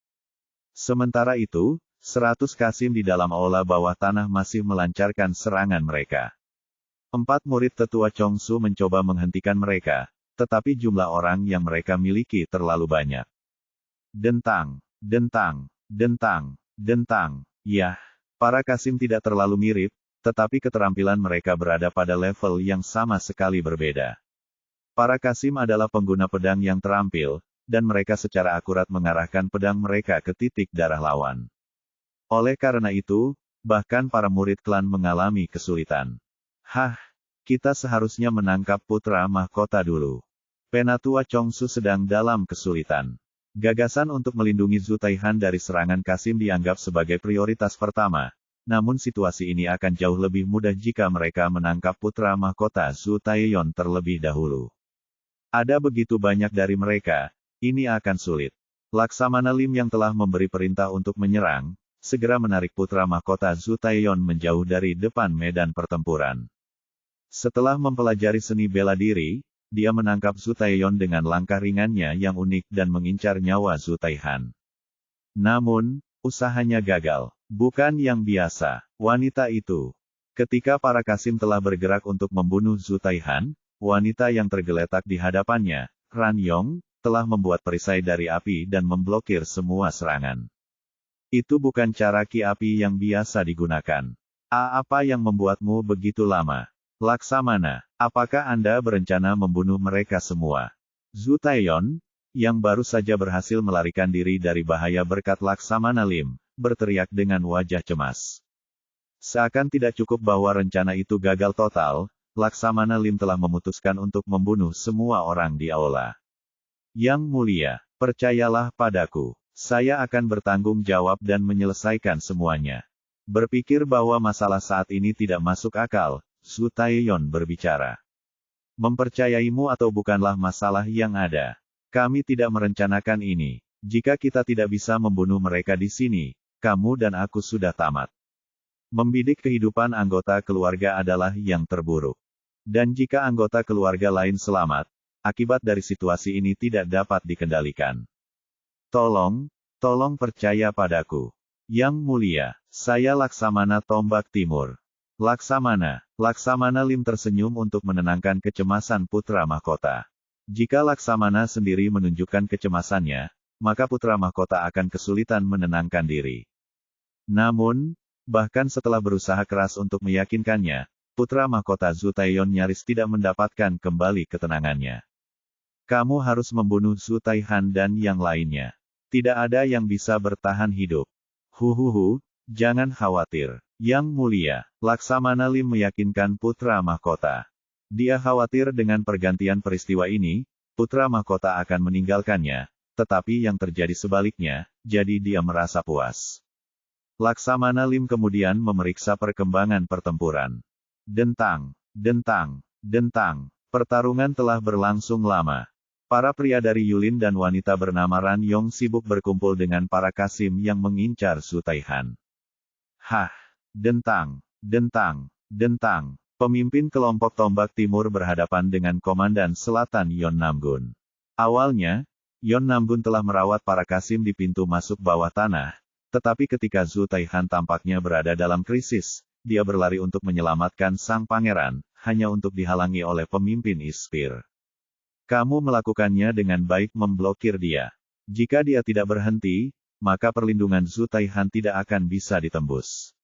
Sementara itu, 100 Kasim di dalam aula bawah tanah masih melancarkan serangan mereka. 4 murid tetua Chongsu mencoba menghentikan mereka, tetapi jumlah orang yang mereka miliki terlalu banyak. Dentang. Yah, para Kasim tidak terlalu mirip, tetapi keterampilan mereka berada pada level yang sama sekali berbeda. Para Kasim adalah pengguna pedang yang terampil, dan mereka secara akurat mengarahkan pedang mereka ke titik darah lawan. Oleh karena itu, bahkan para murid klan mengalami kesulitan. Kita seharusnya menangkap putra mahkota dulu. Penatua Chongsu sedang dalam kesulitan. Gagasan untuk melindungi Zhu Taihan dari serangan Kasim dianggap sebagai prioritas pertama. Namun situasi ini akan jauh lebih mudah jika mereka menangkap putra mahkota Zhu Taiyon terlebih dahulu. Ada begitu banyak dari mereka, ini akan sulit. Laksamana Lim yang telah memberi perintah untuk menyerang, segera menarik putra mahkota Zhu Taiyon menjauh dari depan medan pertempuran. Setelah mempelajari seni bela diri, dia menangkap Zhu Taiyon dengan langkah ringannya yang unik dan mengincar nyawa Zhu Taihan. Namun, usahanya gagal. Bukan yang biasa, wanita itu. Ketika para Kasim telah bergerak untuk membunuh Zhu Taihan, wanita yang tergeletak di hadapannya, Ran Yong, telah membuat perisai dari api dan memblokir semua serangan. Itu bukan cara ki api yang biasa digunakan. Apa yang membuatmu begitu lama? Laksamana, apakah Anda berencana membunuh mereka semua? Zhu Taiyon, yang baru saja berhasil melarikan diri dari bahaya berkat Laksamana Lim, berteriak dengan wajah cemas. Seakan tidak cukup bahwa rencana itu gagal total, Laksamana Lim telah memutuskan untuk membunuh semua orang di aula. Yang mulia, percayalah padaku, saya akan bertanggung jawab dan menyelesaikan semuanya. Berpikir bahwa masalah saat ini tidak masuk akal, Zhu Taiyon berbicara. Mempercayaimu atau bukanlah masalah yang ada. Kami tidak merencanakan ini. Jika kita tidak bisa membunuh mereka di sini, kamu dan aku sudah tamat. Membidik kehidupan anggota keluarga adalah yang terburuk. Dan jika anggota keluarga lain selamat, akibat dari situasi ini tidak dapat dikendalikan. Tolong percaya padaku. Yang mulia, saya Laksamana Tombak Timur. Laksamana, Laksamana Lim tersenyum untuk menenangkan kecemasan putra mahkota. Jika Laksamana sendiri menunjukkan kecemasannya, maka putra mahkota akan kesulitan menenangkan diri. Namun, bahkan setelah berusaha keras untuk meyakinkannya, putra mahkota Zhu Taiyon nyaris tidak mendapatkan kembali ketenangannya. Kamu harus membunuh Zhu Taihan dan yang lainnya. Tidak ada yang bisa bertahan hidup. Huhuhu, jangan khawatir. Yang mulia, Laksamana Lim meyakinkan putra mahkota. Dia khawatir dengan pergantian peristiwa ini, putra mahkota akan meninggalkannya, tetapi yang terjadi sebaliknya, jadi dia merasa puas. Laksamana Lim kemudian memeriksa perkembangan pertempuran. Dentang, dentang, dentang. Pertarungan telah berlangsung lama. Para pria dari Yulin dan wanita bernama Ran Yong sibuk berkumpul dengan para Kasim yang mengincar Zhu Taihan. Hah, dentang, dentang, dentang. Pemimpin kelompok tombak timur berhadapan dengan komandan selatan Yon Namgun. Awalnya, Yon Namgun telah merawat para Kasim di pintu masuk bawah tanah, tetapi ketika Zhu Taihan tampaknya berada dalam krisis, dia berlari untuk menyelamatkan sang pangeran, hanya untuk dihalangi oleh pemimpin Ispir. Kamu melakukannya dengan baik memblokir dia. Jika dia tidak berhenti, maka perlindungan Zhu Taihan tidak akan bisa ditembus.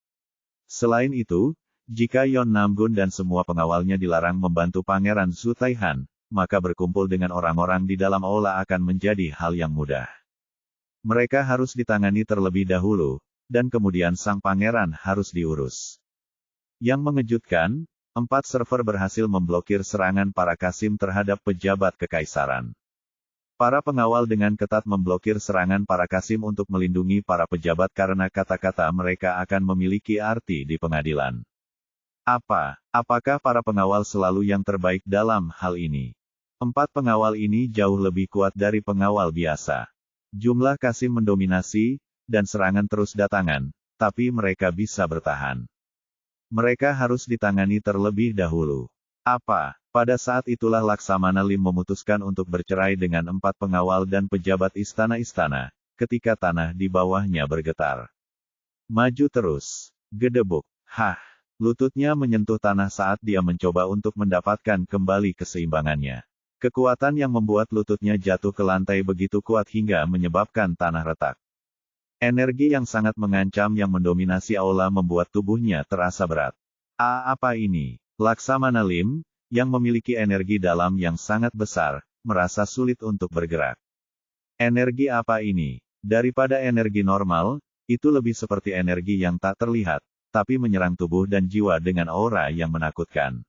Selain itu, jika Yon Namgun dan semua pengawalnya dilarang membantu Pangeran Zhu Taihan, maka berkumpul dengan orang-orang di dalam aula akan menjadi hal yang mudah. Mereka harus ditangani terlebih dahulu, dan kemudian sang pangeran harus diurus. Yang mengejutkan, 4 server berhasil memblokir serangan para Kasim terhadap pejabat kekaisaran. Para pengawal dengan ketat memblokir serangan para Kasim untuk melindungi para pejabat karena kata-kata mereka akan memiliki arti di pengadilan. Apakah para pengawal selalu yang terbaik dalam hal ini? 4 pengawal ini jauh lebih kuat dari pengawal biasa. Jumlah Kasim mendominasi, dan serangan terus datangan, tapi mereka bisa bertahan. Mereka harus ditangani terlebih dahulu. Pada saat itulah Laksamana Lim memutuskan untuk bercerai dengan 4 pengawal dan pejabat istana-istana, ketika tanah di bawahnya bergetar. Maju terus. Gedebuk. Hah. Lututnya menyentuh tanah saat dia mencoba untuk mendapatkan kembali keseimbangannya. Kekuatan yang membuat lututnya jatuh ke lantai begitu kuat hingga menyebabkan tanah retak. Energi yang sangat mengancam yang mendominasi aula membuat tubuhnya terasa berat. Apa ini? Laksamana Lim, yang memiliki energi dalam yang sangat besar, merasa sulit untuk bergerak. Energi apa ini? Daripada energi normal, itu lebih seperti energi yang tak terlihat, tapi menyerang tubuh dan jiwa dengan aura yang menakutkan.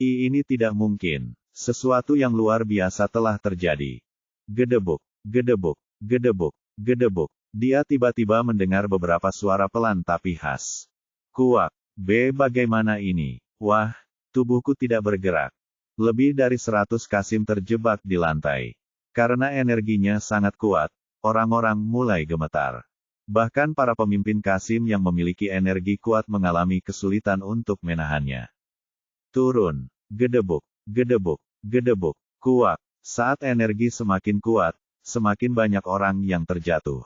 Ini tidak mungkin. Sesuatu yang luar biasa telah terjadi. Gedebuk, gedebuk, gedebuk, gedebuk. Dia tiba-tiba mendengar beberapa suara pelan tapi khas. Kuak. Bagaimana ini? Wah, tubuhku tidak bergerak. Lebih dari 100 Kasim terjebak di lantai. Karena energinya sangat kuat, orang-orang mulai gemetar. Bahkan para pemimpin Kasim yang memiliki energi kuat mengalami kesulitan untuk menahannya. Turun. Gedebuk, gedebuk, gedebuk. Kuak. Saat energi semakin kuat, semakin banyak orang yang terjatuh.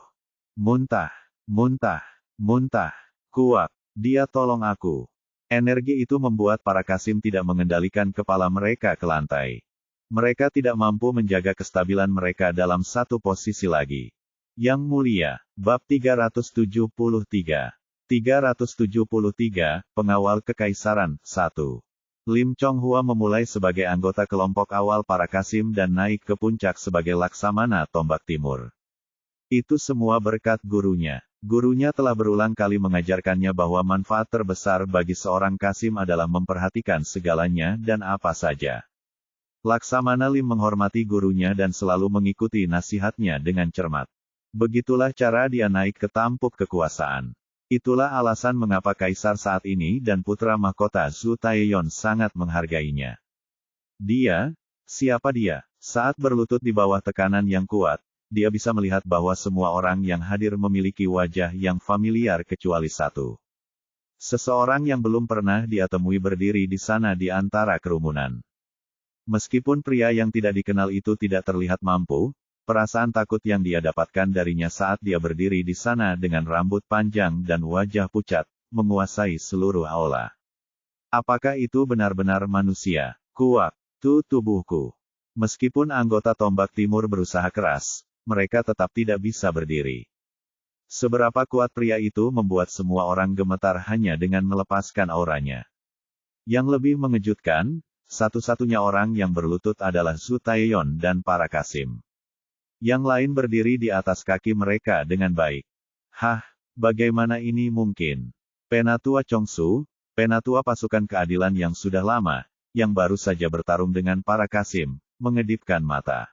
Muntah, muntah, muntah. Kuak. Dia tolong aku. Energi itu membuat para Kasim tidak mengendalikan kepala mereka ke lantai. Mereka tidak mampu menjaga kestabilan mereka dalam satu posisi lagi. Yang mulia, bab 373. 373, Pengawal Kekaisaran, 1. Lim Chonghua memulai sebagai anggota kelompok awal para Kasim dan naik ke puncak sebagai Laksamana Tombak Timur. Itu semua berkat gurunya. Gurunya telah berulang kali mengajarkannya bahwa manfaat terbesar bagi seorang Kasim adalah memperhatikan segalanya dan apa saja. Laksamana Lim menghormati gurunya dan selalu mengikuti nasihatnya dengan cermat. Begitulah cara dia naik ke tampuk kekuasaan. Itulah alasan mengapa kaisar saat ini dan putra mahkota Zhu Taiyon sangat menghargainya. Siapa dia? Saat berlutut di bawah tekanan yang kuat, dia bisa melihat bahwa semua orang yang hadir memiliki wajah yang familiar kecuali satu. Seseorang yang belum pernah dia temui berdiri di sana di antara kerumunan. Meskipun pria yang tidak dikenal itu tidak terlihat mampu, perasaan takut yang dia dapatkan darinya saat dia berdiri di sana dengan rambut panjang dan wajah pucat, menguasai seluruh aula. Apakah itu benar-benar manusia? Kuak, tubuhku. Meskipun anggota Tombak Timur berusaha keras, mereka tetap tidak bisa berdiri. Seberapa kuat pria itu membuat semua orang gemetar hanya dengan melepaskan auranya. Yang lebih mengejutkan, satu-satunya orang yang berlutut adalah Zhu Taeyeon dan para Qasim. Yang lain berdiri di atas kaki mereka dengan baik. Hah, bagaimana ini mungkin? Penatua Chongsu, penatua pasukan keadilan yang sudah lama, yang baru saja bertarung dengan para Qasim, mengedipkan mata.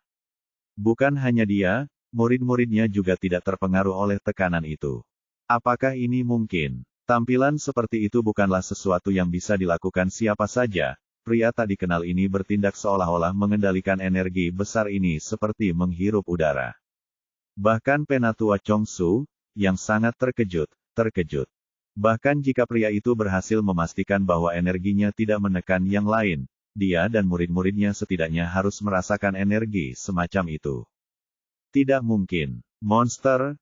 Bukan hanya dia, murid-muridnya juga tidak terpengaruh oleh tekanan itu. Apakah ini mungkin? Tampilan seperti itu bukanlah sesuatu yang bisa dilakukan siapa saja. Pria tak dikenal ini bertindak seolah-olah mengendalikan energi besar ini seperti menghirup udara. Bahkan penatua Chongsu, yang sangat terkejut. Bahkan jika pria itu berhasil memastikan bahwa energinya tidak menekan yang lain, dia dan murid-muridnya setidaknya harus merasakan energi semacam itu. Tidak mungkin. Monster.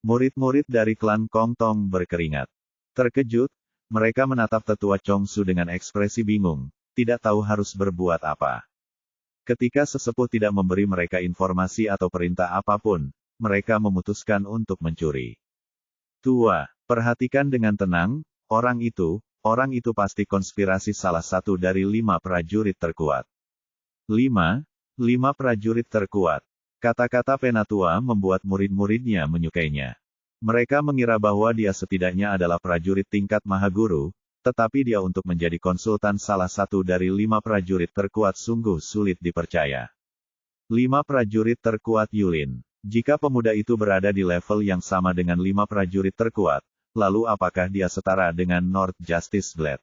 Murid-murid dari klan Kong Tong berkeringat. Terkejut, mereka menatap tetua Chongsu dengan ekspresi bingung, tidak tahu harus berbuat apa. Ketika sesepuh tidak memberi mereka informasi atau perintah apapun, mereka memutuskan untuk mencuri. Tua, perhatikan dengan tenang, orang itu pasti konspirasi salah satu dari 5 prajurit terkuat. 5 prajurit terkuat. Kata-kata penatua membuat murid-muridnya menyukainya. Mereka mengira bahwa dia setidaknya adalah prajurit tingkat mahaguru, tetapi dia untuk menjadi konsultan salah satu dari 5 prajurit terkuat sungguh sulit dipercaya. 5 prajurit terkuat Yulin. Jika pemuda itu berada di level yang sama dengan 5 prajurit terkuat, lalu apakah dia setara dengan North Justice Blade?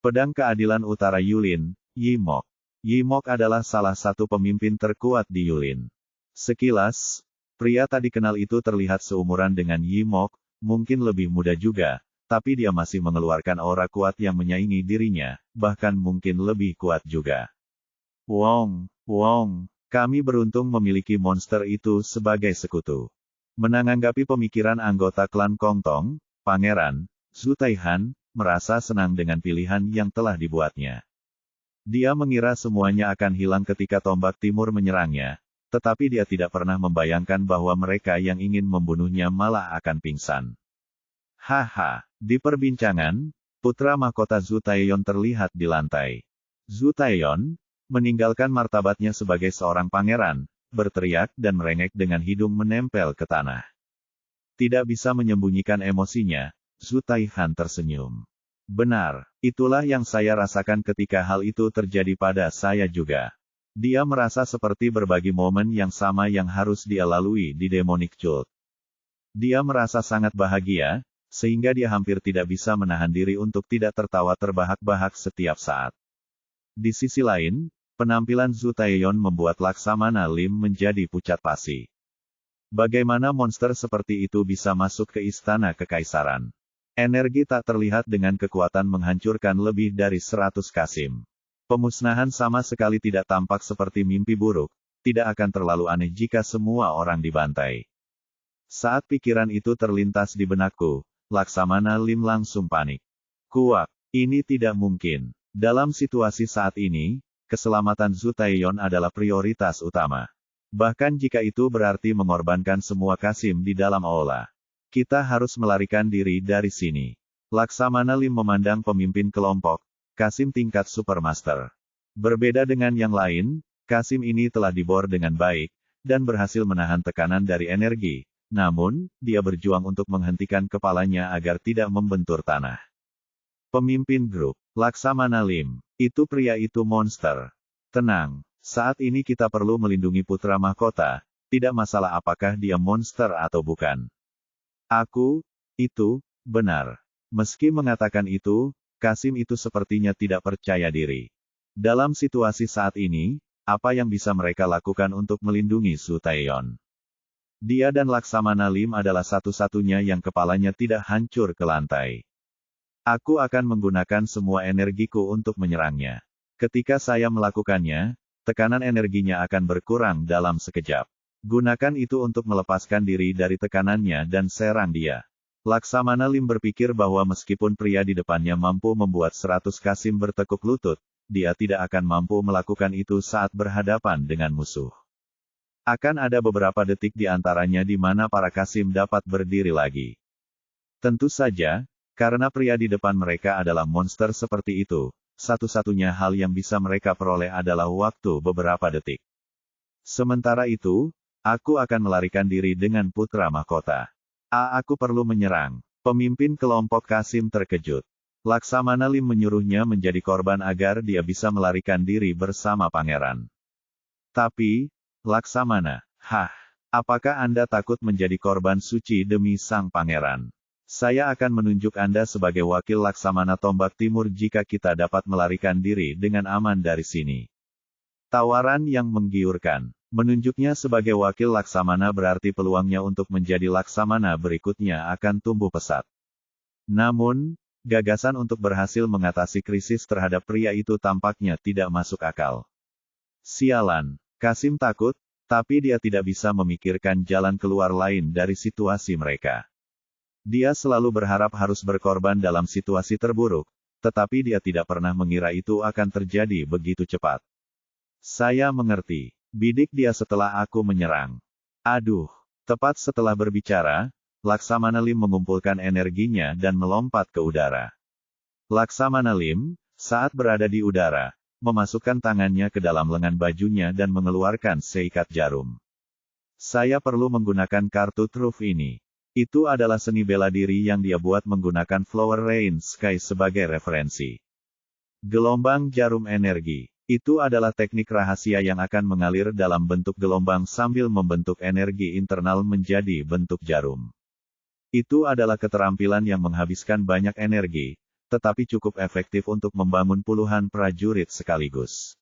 Pedang Keadilan Utara Yulin, Yimok. Yimok adalah salah satu pemimpin terkuat di Yulin. Sekilas, pria tak dikenal itu terlihat seumuran dengan Yimok, mungkin lebih muda juga, tapi dia masih mengeluarkan aura kuat yang menyaingi dirinya, bahkan mungkin lebih kuat juga. Wong. Kami beruntung memiliki monster itu sebagai sekutu. Menanggapi pemikiran anggota klan Kong Tong, Pangeran Zhu Taihan merasa senang dengan pilihan yang telah dibuatnya. Dia mengira semuanya akan hilang ketika Tombak Timur menyerangnya, tetapi dia tidak pernah membayangkan bahwa mereka yang ingin membunuhnya malah akan pingsan. Haha, di perbincangan, putra mahkota Zhu Taeyeon terlihat di lantai. Zhu Taeyeon meninggalkan martabatnya sebagai seorang pangeran, berteriak dan merengek dengan hidung menempel ke tanah. Tidak bisa menyembunyikan emosinya, Zhu Taihan tersenyum. Benar, itulah yang saya rasakan ketika hal itu terjadi pada saya juga. Dia merasa seperti berbagi momen yang sama yang harus dia lalui di Demonic Cult. Dia merasa sangat bahagia, sehingga dia hampir tidak bisa menahan diri untuk tidak tertawa terbahak-bahak setiap saat. Di sisi lain, penampilan Zhu Taeyeon membuat Laksamana Lim menjadi pucat pasi. Bagaimana monster seperti itu bisa masuk ke istana kekaisaran? Energi tak terlihat dengan kekuatan menghancurkan lebih dari 100 Qasim. Pemusnahan sama sekali tidak tampak seperti mimpi buruk, tidak akan terlalu aneh jika semua orang dibantai. Saat pikiran itu terlintas di benakku, Laksamana Lim langsung panik. Kuak, ini tidak mungkin. Dalam situasi saat ini, keselamatan Zhu Taeyeon adalah prioritas utama. Bahkan jika itu berarti mengorbankan semua Qasim di dalam aula. Kita harus melarikan diri dari sini. Laksamana Lim memandang pemimpin kelompok, Qasim tingkat Supermaster. Berbeda dengan yang lain, Qasim ini telah dibor dengan baik, dan berhasil menahan tekanan dari energi. Namun, dia berjuang untuk menghentikan kepalanya agar tidak membentur tanah. Pemimpin grup, Laksamana Lim, itu pria itu monster. Tenang, saat ini kita perlu melindungi putra mahkota, tidak masalah apakah dia monster atau bukan. Itu, benar. Meski mengatakan itu, Qasim itu sepertinya tidak percaya diri. Dalam situasi saat ini, apa yang bisa mereka lakukan untuk melindungi Zhu Taeyeon? Dia dan Laksamana Lim adalah satu-satunya yang kepalanya tidak hancur ke lantai. Aku akan menggunakan semua energiku untuk menyerangnya. Ketika saya melakukannya, tekanan energinya akan berkurang dalam sekejap. Gunakan itu untuk melepaskan diri dari tekanannya dan serang dia. Laksamana Lim berpikir bahwa meskipun pria di depannya mampu membuat 100 Qasim bertekuk lutut, dia tidak akan mampu melakukan itu saat berhadapan dengan musuh. Akan ada beberapa detik di antaranya di mana para Qasim dapat berdiri lagi. Tentu saja, karena pria di depan mereka adalah monster seperti itu, satu-satunya hal yang bisa mereka peroleh adalah waktu beberapa detik. Sementara itu, aku akan melarikan diri dengan putra mahkota. Aku perlu menyerang. Pemimpin kelompok Qasim terkejut. Laksamana Lim menyuruhnya menjadi korban agar dia bisa melarikan diri bersama pangeran. Tapi, Laksamana, apakah Anda takut menjadi korban suci demi sang pangeran? Saya akan menunjuk Anda sebagai wakil Laksamana Tombak Timur jika kita dapat melarikan diri dengan aman dari sini. Tawaran yang menggiurkan. Menunjuknya sebagai wakil Laksamana berarti peluangnya untuk menjadi Laksamana berikutnya akan tumbuh pesat. Namun, gagasan untuk berhasil mengatasi krisis terhadap pria itu tampaknya tidak masuk akal. Sialan, Qasim takut, tapi dia tidak bisa memikirkan jalan keluar lain dari situasi mereka. Dia selalu berharap harus berkorban dalam situasi terburuk, tetapi dia tidak pernah mengira itu akan terjadi begitu cepat. Saya mengerti. Bidik dia setelah aku menyerang. Aduh, tepat setelah berbicara, Laksamana Lim mengumpulkan energinya dan melompat ke udara. Laksamana Lim, saat berada di udara, memasukkan tangannya ke dalam lengan bajunya dan mengeluarkan seikat jarum. Saya perlu menggunakan kartu truf ini. Itu adalah seni bela diri yang dia buat menggunakan Flower Rain Sky sebagai referensi. Gelombang jarum energi. Itu adalah teknik rahasia yang akan mengalir dalam bentuk gelombang sambil membentuk energi internal menjadi bentuk jarum. Itu adalah keterampilan yang menghabiskan banyak energi, tetapi cukup efektif untuk membangun puluhan prajurit sekaligus.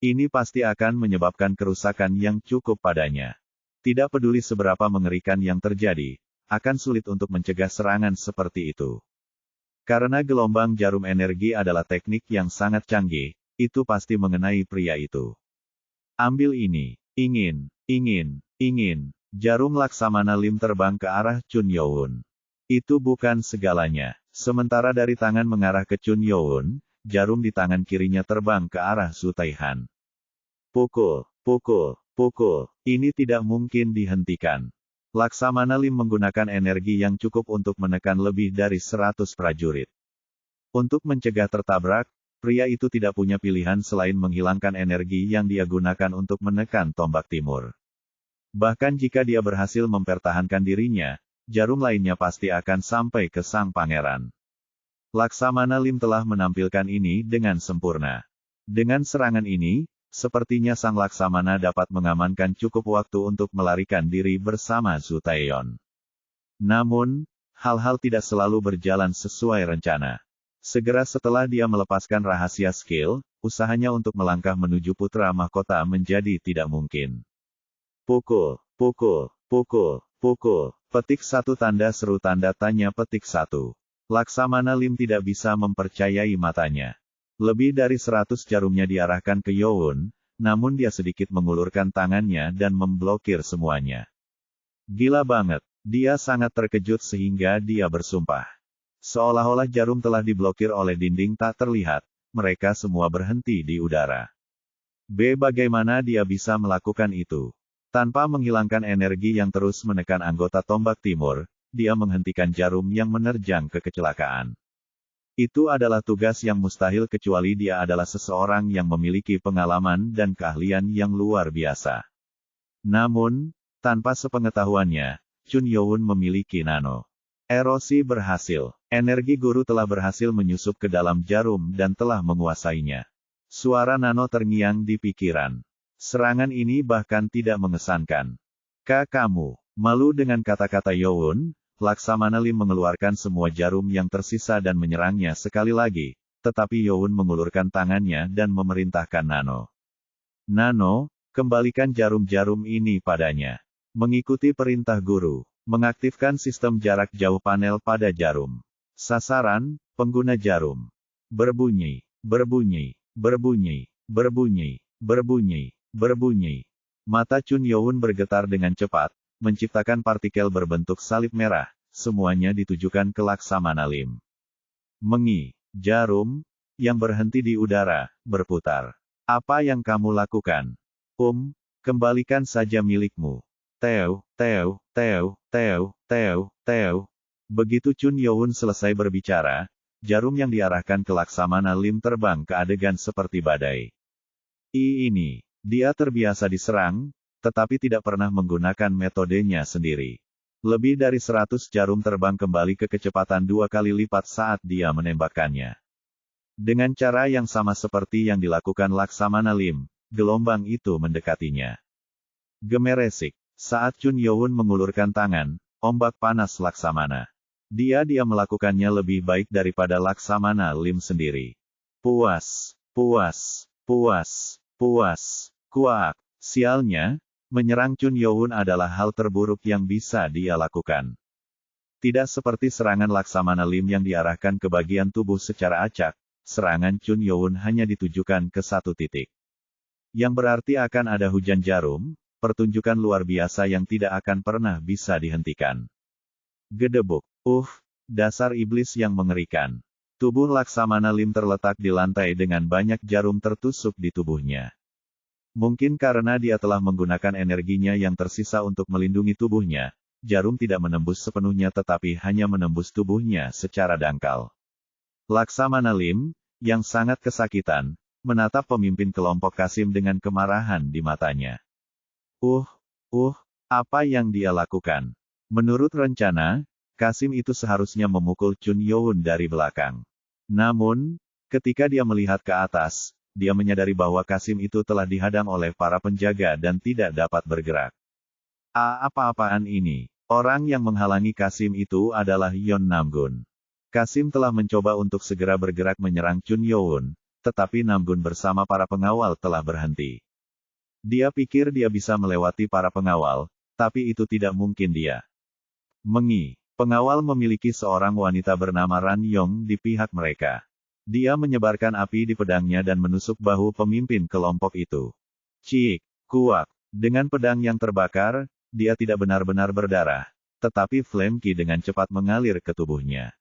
Ini pasti akan menyebabkan kerusakan yang cukup padanya. Tidak peduli seberapa mengerikan yang terjadi, akan sulit untuk mencegah serangan seperti itu. Karena gelombang jarum energi adalah teknik yang sangat canggih, itu pasti mengenai pria itu. Ambil ini. Ingin. Jarum Laksamana Lim terbang ke arah Chun Youn. Itu bukan segalanya. Sementara dari tangan mengarah ke Chun Youn, jarum di tangan kirinya terbang ke arah Su Taihan. Pukul. Ini tidak mungkin dihentikan. Laksamana Lim menggunakan energi yang cukup untuk menekan lebih dari 100 prajurit. Untuk mencegah tertabrak, pria itu tidak punya pilihan selain menghilangkan energi yang dia gunakan untuk menekan tombak timur. Bahkan jika dia berhasil mempertahankan dirinya, jarum lainnya pasti akan sampai ke sang pangeran. Laksamana Lim telah menampilkan ini dengan sempurna. Dengan serangan ini, sepertinya sang Laksamana dapat mengamankan cukup waktu untuk melarikan diri bersama Su Taeyeon. Namun, hal-hal tidak selalu berjalan sesuai rencana. Segera setelah dia melepaskan rahasia skill, usahanya untuk melangkah menuju putra mahkota menjadi tidak mungkin. Pukul. Petik 1 tanda seru tanda tanya petik 1. Laksamana Lim tidak bisa mempercayai matanya. Lebih dari 100 jarumnya diarahkan ke Youn, namun dia sedikit mengulurkan tangannya dan memblokir semuanya. Gila banget. Dia sangat terkejut sehingga dia bersumpah. Seolah-olah jarum telah diblokir oleh dinding tak terlihat, mereka semua berhenti di udara. Bagaimana dia bisa melakukan itu? Tanpa menghilangkan energi yang terus menekan anggota tombak timur, dia menghentikan jarum yang menerjang ke kecelakaan. Itu adalah tugas yang mustahil kecuali dia adalah seseorang yang memiliki pengalaman dan keahlian yang luar biasa. Namun, tanpa sepengetahuannya, Chun Youn memiliki nano. Erosi berhasil. Energi guru telah berhasil menyusup ke dalam jarum dan telah menguasainya. Suara nano terngiang di pikiran. Serangan ini bahkan tidak mengesankan. Kamu, malu dengan kata-kata Youn, Laksamana Lim mengeluarkan semua jarum yang tersisa dan menyerangnya sekali lagi, tetapi Youn mengulurkan tangannya dan memerintahkan Nano. Nano, kembalikan jarum-jarum ini padanya. Mengikuti perintah guru. Mengaktifkan sistem jarak jauh panel pada jarum. Sasaran, pengguna jarum. Berbunyi. Mata Chun Youn bergetar dengan cepat, menciptakan partikel berbentuk salib merah, semuanya ditujukan ke Laksamana Lim. Mengi, jarum, yang berhenti di udara, berputar. Apa yang kamu lakukan? Kembalikan saja milikmu. Teo, Teo, Teo, Teo, Teo, Teo. Begitu Chun Youn selesai berbicara, jarum yang diarahkan ke Laksamana Lim terbang ke adegan seperti badai. Ini, dia terbiasa diserang, tetapi tidak pernah menggunakan metodenya sendiri. Lebih dari 100 jarum terbang kembali ke kecepatan 2 kali lipat saat dia menembakkannya. Dengan cara yang sama seperti yang dilakukan Laksamana Lim, gelombang itu mendekatinya. Gemeresik. Saat Chun Youn mengulurkan tangan, ombak panas Laksamana. Dia melakukannya lebih baik daripada Laksamana Lim sendiri. Puas, puas, puas, puas, kuak. Sialnya, menyerang Chun Youn adalah hal terburuk yang bisa dia lakukan. Tidak seperti serangan Laksamana Lim yang diarahkan ke bagian tubuh secara acak, serangan Chun Youn hanya ditujukan ke satu titik. Yang berarti akan ada hujan jarum, pertunjukan luar biasa yang tidak akan pernah bisa dihentikan. Gedebuk. Dasar iblis yang mengerikan. Tubuh Laksamana Lim terletak di lantai dengan banyak jarum tertusuk di tubuhnya. Mungkin karena dia telah menggunakan energinya yang tersisa untuk melindungi tubuhnya, jarum tidak menembus sepenuhnya tetapi hanya menembus tubuhnya secara dangkal. Laksamana Lim, yang sangat kesakitan, menatap pemimpin kelompok Qasim dengan kemarahan di matanya. Apa yang dia lakukan? Menurut rencana, Qasim itu seharusnya memukul Chun Youn dari belakang. Namun, ketika dia melihat ke atas, dia menyadari bahwa Qasim itu telah dihadang oleh para penjaga dan tidak dapat bergerak. Apa-apaan ini? Orang yang menghalangi Qasim itu adalah Yon Namgun. Qasim telah mencoba untuk segera bergerak menyerang Chun Youn, tetapi Namgun bersama para pengawal telah berhenti. Dia pikir dia bisa melewati para pengawal, tapi itu tidak mungkin dia. Mengi, pengawal memiliki seorang wanita bernama Ran Yong di pihak mereka. Dia menyebarkan api di pedangnya dan menusuk bahu pemimpin kelompok itu. Cik, kuak. Dengan pedang yang terbakar, dia tidak benar-benar berdarah, tetapi flame ki dengan cepat mengalir ke tubuhnya.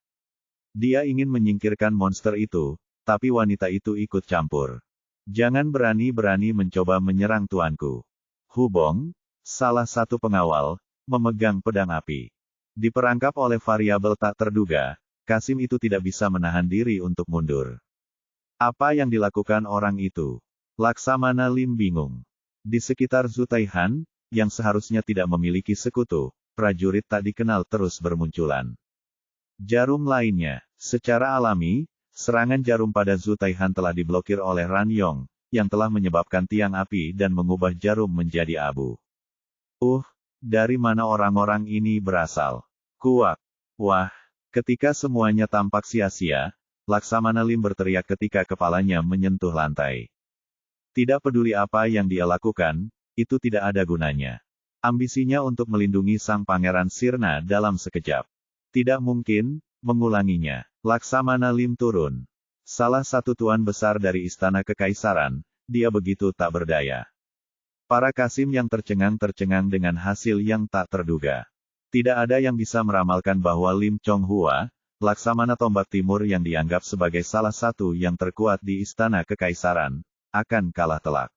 Dia ingin menyingkirkan monster itu, tapi wanita itu ikut campur. Jangan berani-berani mencoba menyerang tuanku. Hubong, salah satu pengawal, memegang pedang api. Diperangkap oleh variabel tak terduga, Qasim itu tidak bisa menahan diri untuk mundur. Apa yang dilakukan orang itu? Laksamana Lim bingung. Di sekitar Zutaihan, yang seharusnya tidak memiliki sekutu, prajurit tak dikenal terus bermunculan. Jarum lainnya, secara alami, serangan jarum pada Zutaihan telah diblokir oleh Ran Yong, yang telah menyebabkan tiang api dan mengubah jarum menjadi abu. Dari mana orang-orang ini berasal? Kuak. Wah, ketika semuanya tampak sia-sia, Laksamana Lim berteriak ketika kepalanya menyentuh lantai. Tidak peduli apa yang dia lakukan, itu tidak ada gunanya. Ambisinya untuk melindungi sang pangeran sirna dalam sekejap. Tidak mungkin mengulanginya. Laksamana Lim turun. Salah satu tuan besar dari istana kekaisaran, dia begitu tak berdaya. Para Qasim yang tercengang-tercengang dengan hasil yang tak terduga. Tidak ada yang bisa meramalkan bahwa Lim Chonghua, Laksamana Tombak Timur yang dianggap sebagai salah satu yang terkuat di istana kekaisaran, akan kalah telak.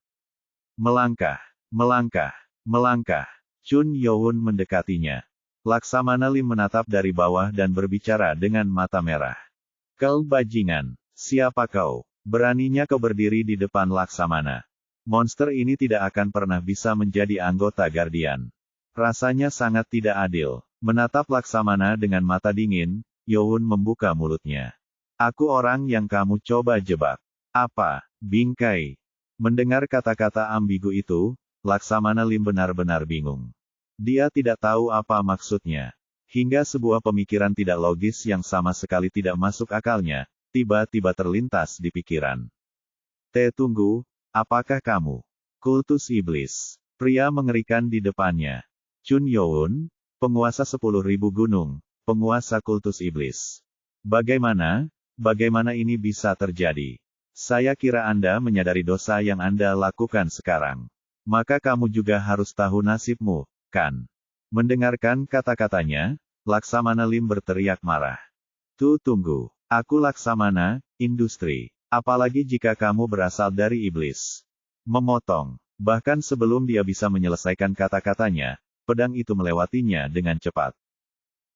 Melangkah, melangkah, melangkah. Chun Youn mendekatinya. Laksamana Lim menatap dari bawah dan berbicara dengan mata merah. Kau bajingan, siapa kau? Beraninya kau berdiri di depan Laksamana. Monster ini tidak akan pernah bisa menjadi anggota Guardian. Rasanya sangat tidak adil. Menatap Laksamana dengan mata dingin, Youn membuka mulutnya. Aku orang yang kamu coba jebak. Apa, bingkai? Mendengar kata-kata ambigu itu, Laksamana Lim benar-benar bingung. Dia tidak tahu apa maksudnya. Hingga sebuah pemikiran tidak logis yang sama sekali tidak masuk akalnya, tiba-tiba terlintas di pikiran. Tunggu, apakah kamu? Kultus Iblis. Pria mengerikan di depannya. Chun Youn, penguasa 10.000 gunung, penguasa kultus iblis. Bagaimana ini bisa terjadi? Saya kira Anda menyadari dosa yang Anda lakukan sekarang. Maka kamu juga harus tahu nasibmu, kan? Mendengarkan kata-katanya, Laksamana Lim berteriak marah. Tunggu. Aku Laksamana, industri. Apalagi jika kamu berasal dari iblis. Memotong. Bahkan sebelum dia bisa menyelesaikan kata-katanya, pedang itu melewatinya dengan cepat.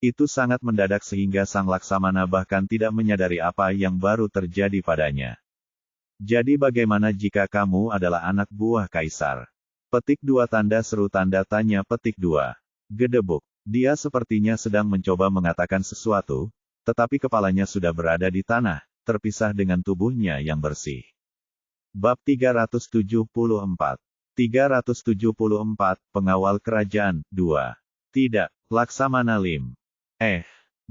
Itu sangat mendadak sehingga sang Laksamana bahkan tidak menyadari apa yang baru terjadi padanya. Jadi bagaimana jika kamu adalah anak buah kaisar? Petik 2 tanda seru tanda tanya petik 2. Gedebuk. Dia sepertinya sedang mencoba mengatakan sesuatu, tetapi kepalanya sudah berada di tanah, terpisah dengan tubuhnya yang bersih. Bab 374. 374, Pengawal Kerajaan, 2. Tidak, Laksamana Lim.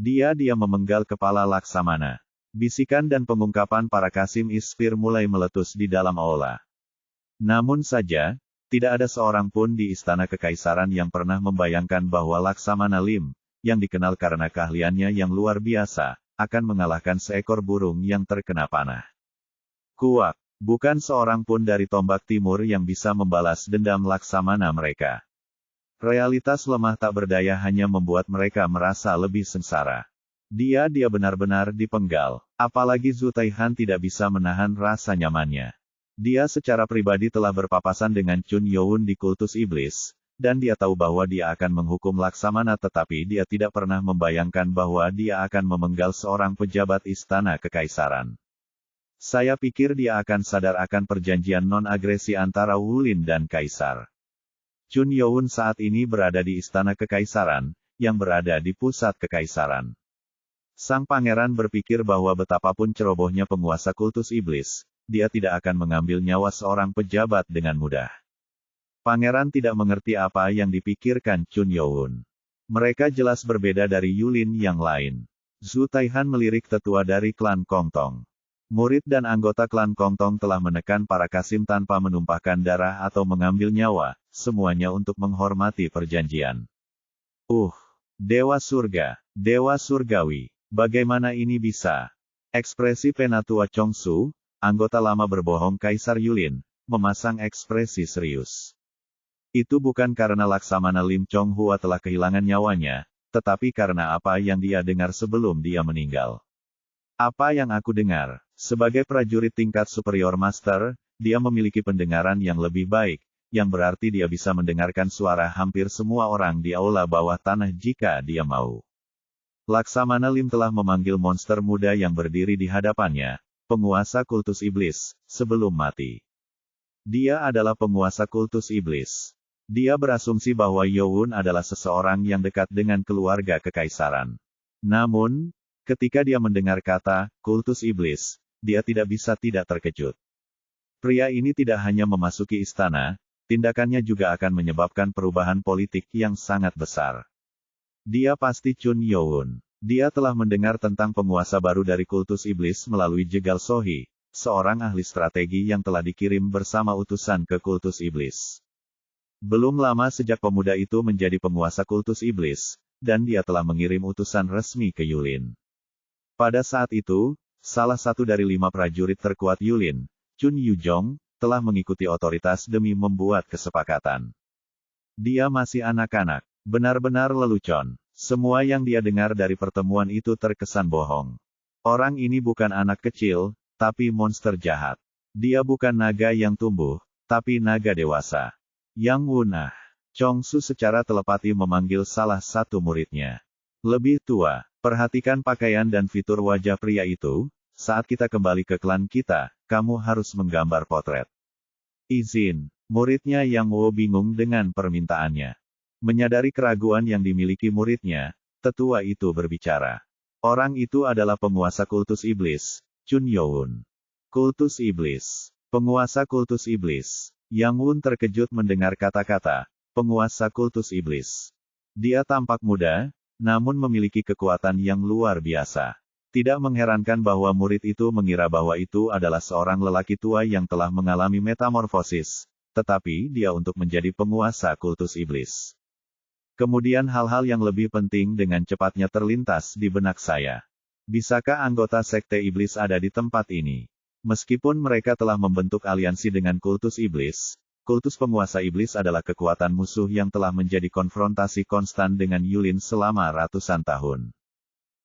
Dia memenggal kepala Laksamana. Bisikan dan pengungkapan para Kasim Isfir mulai meletus di dalam aula. Namun saja, tidak ada seorang pun di istana kekaisaran yang pernah membayangkan bahwa Laksamana Lim, yang dikenal karena keahliannya yang luar biasa, akan mengalahkan seekor burung yang terkena panah. Kuak. Bukan seorang pun dari Tombak Timur yang bisa membalas dendam Laksamana mereka. Realitas lemah tak berdaya hanya membuat mereka merasa lebih sengsara. Dia benar-benar dipenggal. Apalagi Zhu Taihan tidak bisa menahan rasa nyamannya. Dia secara pribadi telah berpapasan dengan Chun Youn di kultus iblis, dan dia tahu bahwa dia akan menghukum Laksamana tetapi dia tidak pernah membayangkan bahwa dia akan memenggal seorang pejabat istana kekaisaran. Saya pikir dia akan sadar akan perjanjian non-agresi antara Wulin dan Kaisar. Chun Youn saat ini berada di istana kekaisaran, yang berada di pusat kekaisaran. Sang pangeran berpikir bahwa betapapun cerobohnya penguasa kultus iblis, dia tidak akan mengambil nyawa seorang pejabat dengan mudah. Pangeran tidak mengerti apa yang dipikirkan Chun Youn. Mereka jelas berbeda dari Yulin yang lain. Zhu Taihan melirik tetua dari klan Kongtong. Murid dan anggota klan Kongtong telah menekan para Kasim tanpa menumpahkan darah atau mengambil nyawa, semuanya untuk menghormati perjanjian. Dewa surga, dewa surgawi, bagaimana ini bisa? Ekspresi Penatua Chongsu, anggota lama berbohong Kaisar Yulin, memasang ekspresi serius. Itu bukan karena Laksamana Lim Chonghua telah kehilangan nyawanya, tetapi karena apa yang dia dengar sebelum dia meninggal. Apa yang aku dengar, sebagai prajurit tingkat superior master, dia memiliki pendengaran yang lebih baik, yang berarti dia bisa mendengarkan suara hampir semua orang di aula bawah tanah jika dia mau. Laksamana Lim telah memanggil monster muda yang berdiri di hadapannya, penguasa kultus iblis, sebelum mati. Dia adalah penguasa kultus iblis. Dia berasumsi bahwa Youn adalah seseorang yang dekat dengan keluarga kekaisaran. Namun, ketika dia mendengar kata kultus iblis, dia tidak bisa tidak terkejut. Pria ini tidak hanya memasuki istana, tindakannya juga akan menyebabkan perubahan politik yang sangat besar. Dia pasti Chun Youn. Dia telah mendengar tentang penguasa baru dari kultus iblis melalui Jegal Sohi, seorang ahli strategi yang telah dikirim bersama utusan ke kultus iblis. Belum lama sejak pemuda itu menjadi penguasa kultus iblis, dan dia telah mengirim utusan resmi ke Yulin. Pada saat itu, salah satu dari 5 prajurit terkuat Yulin, Chun Yuzhong, telah mengikuti otoritas demi membuat kesepakatan. Dia masih anak-anak, benar-benar lelucon. Semua yang dia dengar dari pertemuan itu terkesan bohong. Orang ini bukan anak kecil, tapi monster jahat. Dia bukan naga yang tumbuh, tapi naga dewasa. Yang Wunah. Chongsu secara telepati memanggil salah satu muridnya. Lebih tua. Perhatikan pakaian dan fitur wajah pria itu, saat kita kembali ke klan kita, kamu harus menggambar potret. Izin, muridnya Yang Wo bingung dengan permintaannya. Menyadari keraguan yang dimiliki muridnya, tetua itu berbicara. Orang itu adalah penguasa kultus iblis, Chun Youn. Kultus iblis. Penguasa kultus iblis. Yang Wun terkejut mendengar kata-kata, penguasa kultus iblis. Dia tampak muda, namun memiliki kekuatan yang luar biasa. Tidak mengherankan bahwa murid itu mengira bahwa itu adalah seorang lelaki tua yang telah mengalami metamorfosis, tetapi dia untuk menjadi penguasa kultus iblis. Kemudian hal-hal yang lebih penting dengan cepatnya terlintas di benak saya. Bisakah anggota sekte iblis ada di tempat ini? Meskipun mereka telah membentuk aliansi dengan kultus iblis, kultus penguasa iblis adalah kekuatan musuh yang telah menjadi konfrontasi konstan dengan Yulin selama ratusan tahun.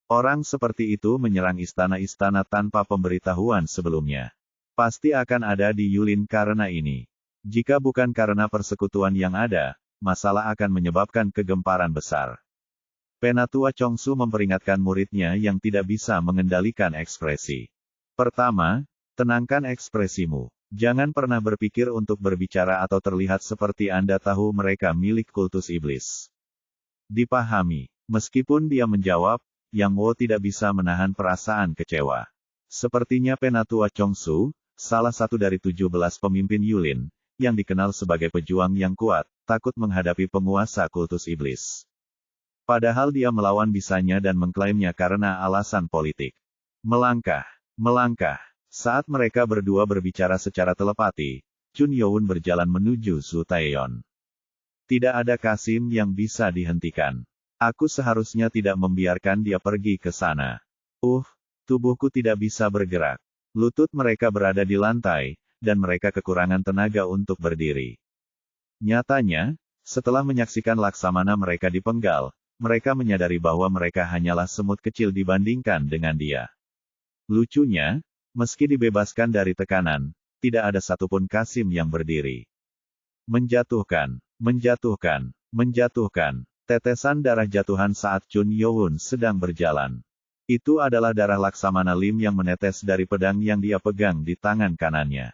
Orang seperti itu menyerang istana-istana tanpa pemberitahuan sebelumnya. Pasti akan ada di Yulin karena ini. Jika bukan karena persekutuan yang ada, masalah akan menyebabkan kegemparan besar. Penatua Chongsu memperingatkan muridnya yang tidak bisa mengendalikan ekspresi. Pertama, tenangkan ekspresimu. Jangan pernah berpikir untuk berbicara atau terlihat seperti Anda tahu mereka milik kultus iblis. Dipahami. Meskipun dia menjawab, Yang Wo tidak bisa menahan perasaan kecewa. Sepertinya Penatua Chongsu, salah satu dari 17 pemimpin Yulin, yang dikenal sebagai pejuang yang kuat, takut menghadapi penguasa kultus iblis. Padahal dia melawan bisanya dan mengklaimnya karena alasan politik. Melangkah. Saat mereka berdua berbicara secara telepati, Chun Youn berjalan menuju Zhu Taeyeon. Tidak ada Kasim yang bisa dihentikan. Aku seharusnya tidak membiarkan dia pergi ke sana. Tubuhku tidak bisa bergerak. Lutut mereka berada di lantai, dan mereka kekurangan tenaga untuk berdiri. Nyatanya, setelah menyaksikan Laksamana mereka dipenggal, mereka menyadari bahwa mereka hanyalah semut kecil dibandingkan dengan dia. Lucunya, meski dibebaskan dari tekanan, tidak ada satupun Kasim yang berdiri. Menjatuhkan. Tetesan darah jatuhan saat Chun Youn sedang berjalan. Itu adalah darah Laksamana Lim yang menetes dari pedang yang dia pegang di tangan kanannya.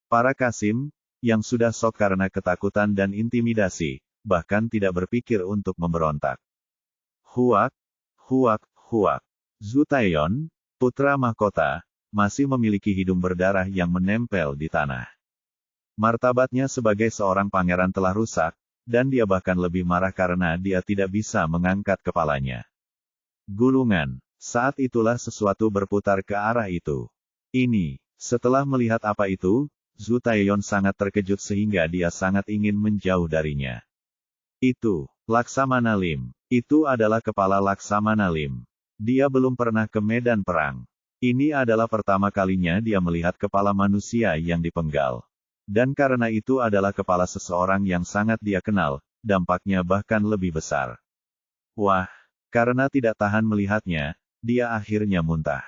Para Kasim, yang sudah shock karena ketakutan dan intimidasi, bahkan tidak berpikir untuk memberontak. Huak. Zhu Taeyeon, putra mahkota, masih memiliki hidung berdarah yang menempel di tanah. Martabatnya sebagai seorang pangeran telah rusak, dan dia bahkan lebih marah karena dia tidak bisa mengangkat kepalanya. Gulungan. Saat itulah sesuatu berputar ke arah itu. Setelah melihat apa itu, Zhu Taeyeon sangat terkejut sehingga dia sangat ingin menjauh darinya. Itu, Laksamana Lim. Itu adalah kepala Laksamana Lim. Dia belum pernah ke medan perang. Ini adalah pertama kalinya dia melihat kepala manusia yang dipenggal. Dan karena itu adalah kepala seseorang yang sangat dia kenal, dampaknya bahkan lebih besar. Wah, karena tidak tahan melihatnya, dia akhirnya muntah.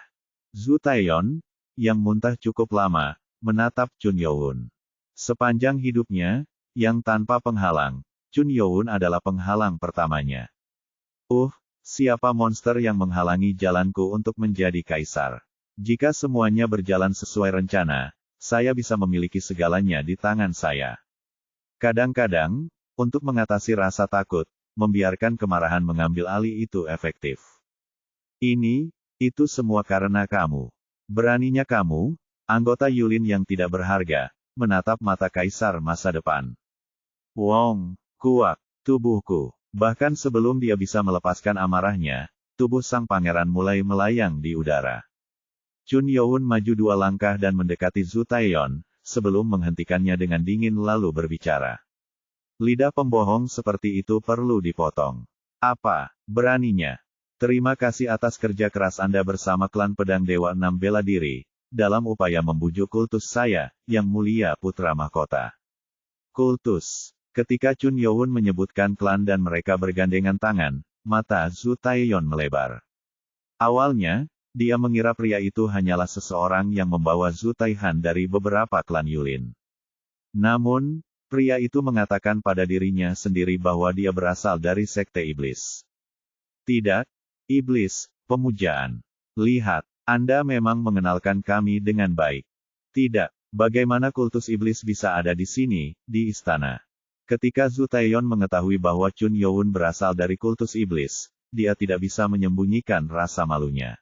Zhu Taeyeon, yang muntah cukup lama, menatap Chun Youn. Sepanjang hidupnya, yang tanpa penghalang, Chun Youn adalah penghalang pertamanya. Siapa monster yang menghalangi jalanku untuk menjadi kaisar? Jika semuanya berjalan sesuai rencana, saya bisa memiliki segalanya di tangan saya. Kadang-kadang, untuk mengatasi rasa takut, membiarkan kemarahan mengambil alih itu efektif. Itu semua karena kamu. Beraninya kamu, anggota Yulin yang tidak berharga, menatap mata kaisar masa depan. Kuat, tubuhku. Bahkan sebelum dia bisa melepaskan amarahnya, tubuh sang pangeran mulai melayang di udara. Chun Youn maju 2 langkah dan mendekati Zhu Taeyeon, sebelum menghentikannya dengan dingin lalu berbicara. Lidah pembohong seperti itu perlu dipotong. Apa beraninya? Terima kasih atas kerja keras Anda bersama klan Pedang Dewa 6 bela diri, dalam upaya membujuk kultus saya, yang mulia putra mahkota. Kultus. Ketika Chun Youn menyebutkan klan dan mereka bergandengan tangan, mata Zhu Taeyeon melebar. Awalnya, dia mengira pria itu hanyalah seseorang yang membawa Zhu Taihan dari beberapa klan Yulin. Namun, pria itu mengatakan pada dirinya sendiri bahwa dia berasal dari sekte iblis. Tidak, iblis, pemujaan. Lihat, Anda memang mengenalkan kami dengan baik. Tidak, bagaimana kultus iblis bisa ada di sini, di istana? Ketika Zhu Taeyeon mengetahui bahwa Chun Youn berasal dari kultus iblis, dia tidak bisa menyembunyikan rasa malunya.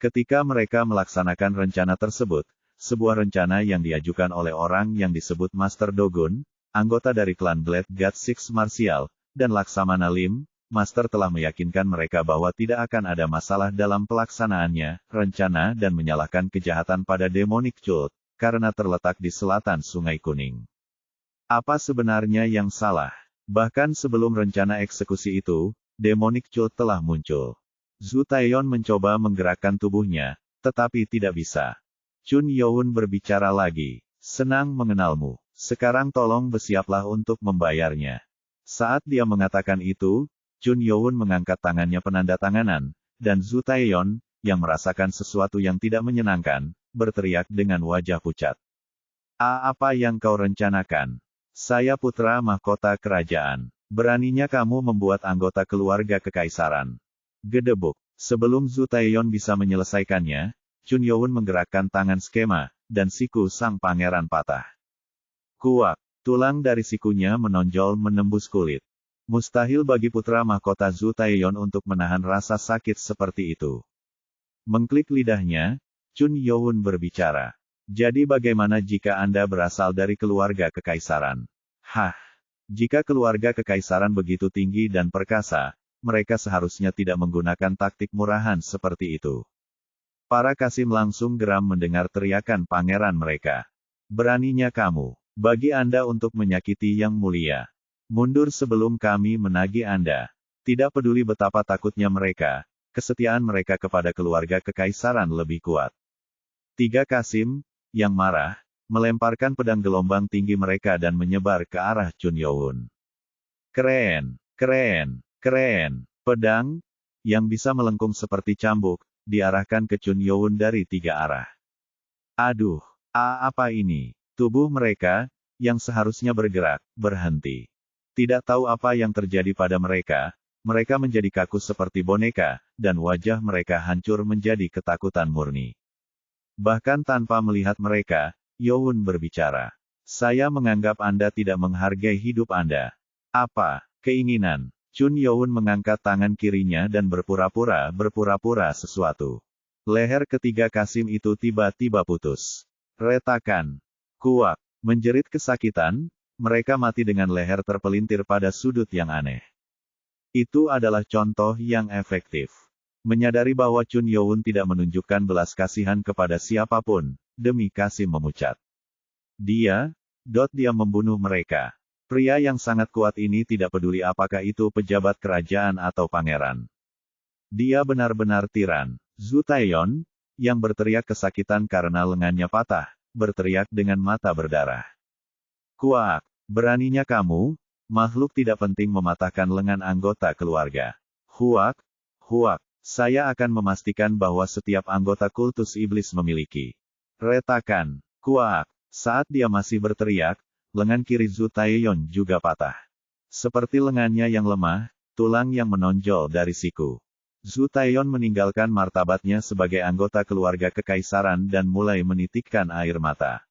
Ketika mereka melaksanakan rencana tersebut, sebuah rencana yang diajukan oleh orang yang disebut Master Dogun, anggota dari klan Blade God Six Martial, dan Laksamana Lim, Master telah meyakinkan mereka bahwa tidak akan ada masalah dalam pelaksanaannya, rencana dan menyalahkan kejahatan pada Demonic Cult, karena terletak di selatan Sungai Kuning. Apa sebenarnya yang salah? Bahkan sebelum rencana eksekusi itu, Demonic Cult telah muncul. Zhu Taeyeon mencoba menggerakkan tubuhnya, tetapi tidak bisa. Chun Youn berbicara lagi. Senang mengenalmu. Sekarang tolong bersiaplah untuk membayarnya. Saat dia mengatakan itu, Chun Youn mengangkat tangannya penanda tanganan, dan Zhu Taeyeon, yang merasakan sesuatu yang tidak menyenangkan, berteriak dengan wajah pucat. Apa yang kau rencanakan? Saya putra mahkota kerajaan. Beraninya kamu membuat anggota keluarga kekaisaran. Gedebuk. Sebelum Zhu Taeyeon bisa menyelesaikannya, Chun Youn menggerakkan tangan skema, dan siku sang pangeran patah. Kuak. Tulang dari sikunya menonjol menembus kulit. Mustahil bagi putra mahkota Zhu Taeyeon untuk menahan rasa sakit seperti itu. Mengklik lidahnya, Chun Youn berbicara. Jadi bagaimana jika Anda berasal dari keluarga kekaisaran? Hah? Jika keluarga kekaisaran begitu tinggi dan perkasa, mereka seharusnya tidak menggunakan taktik murahan seperti itu. Para Kasim langsung geram mendengar teriakan pangeran mereka. Beraninya kamu, bagi Anda untuk menyakiti yang mulia. Mundur sebelum kami menagih Anda. Tidak peduli betapa takutnya mereka, kesetiaan mereka kepada keluarga kekaisaran lebih kuat. 3 Kasim, yang marah, melemparkan pedang gelombang tinggi mereka dan menyebar ke arah Chun Youn. Keren, keren, keren. Pedang, yang bisa melengkung seperti cambuk, diarahkan ke Chun Youn dari 3 arah. Aduh, apa ini? Tubuh mereka, yang seharusnya bergerak, berhenti. Tidak tahu apa yang terjadi pada mereka menjadi kaku seperti boneka, dan wajah mereka hancur menjadi ketakutan murni. Bahkan tanpa melihat mereka, Youn berbicara. Saya menganggap Anda tidak menghargai hidup Anda. Apa keinginan? Chun Youn mengangkat tangan kirinya dan berpura-pura sesuatu. Leher ketiga Kasim itu tiba-tiba putus. Retakan. Kuak. Menjerit kesakitan, mereka mati dengan leher terpelintir pada sudut yang aneh. Itu adalah contoh yang efektif. Menyadari bahwa Chun Youn tidak menunjukkan belas kasihan kepada siapapun, demi Kasim memucat. Dia membunuh mereka. Pria yang sangat kuat ini tidak peduli apakah itu pejabat kerajaan atau pangeran. Dia benar-benar tiran. Zhu Taeyeon, yang berteriak kesakitan karena lengannya patah, berteriak dengan mata berdarah. Kuak, beraninya kamu, makhluk tidak penting mematahkan lengan anggota keluarga. Huak, saya akan memastikan bahwa setiap anggota kultus iblis memiliki. Retakan, kuak, saat dia masih berteriak, lengan kiri Zhu Taeyeon juga patah. Seperti lengannya yang lemah, tulang yang menonjol dari siku. Zhu Taeyeon meninggalkan martabatnya sebagai anggota keluarga kekaisaran dan mulai menitikkan air mata.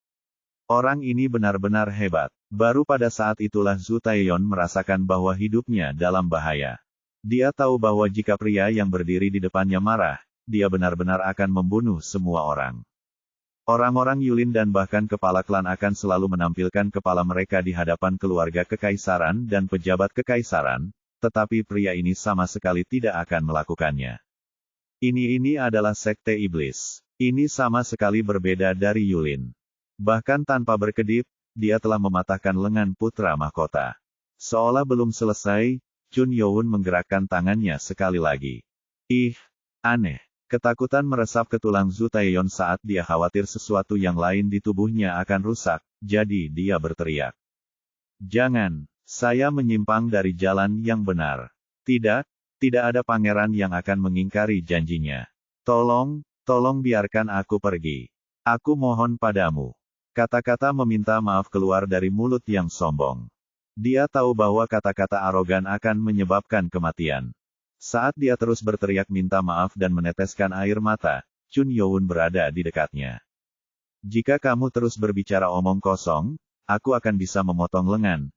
Orang ini benar-benar hebat. Baru pada saat itulah Zhu Taeyeon merasakan bahwa hidupnya dalam bahaya. Dia tahu bahwa jika pria yang berdiri di depannya marah, dia benar-benar akan membunuh semua orang. Orang-orang Yulin dan bahkan kepala klan akan selalu menampilkan kepala mereka di hadapan keluarga kekaisaran dan pejabat kekaisaran, tetapi pria ini sama sekali tidak akan melakukannya. Ini adalah sekte iblis. Ini sama sekali berbeda dari Yulin. Bahkan tanpa berkedip, dia telah mematahkan lengan putra mahkota. Seolah belum selesai, Chun Youn menggerakkan tangannya sekali lagi. Aneh. Ketakutan meresap ke tulang Zhu Taeyeon saat dia khawatir sesuatu yang lain di tubuhnya akan rusak, jadi dia berteriak. Jangan, saya menyimpang dari jalan yang benar. Tidak ada pangeran yang akan mengingkari janjinya. Tolong biarkan aku pergi. Aku mohon padamu. Kata-kata meminta maaf keluar dari mulut yang sombong. Dia tahu bahwa kata-kata arogan akan menyebabkan kematian. Saat dia terus berteriak minta maaf dan meneteskan air mata, Chun Youn berada di dekatnya. Jika kamu terus berbicara omong kosong, aku akan bisa memotong lengan.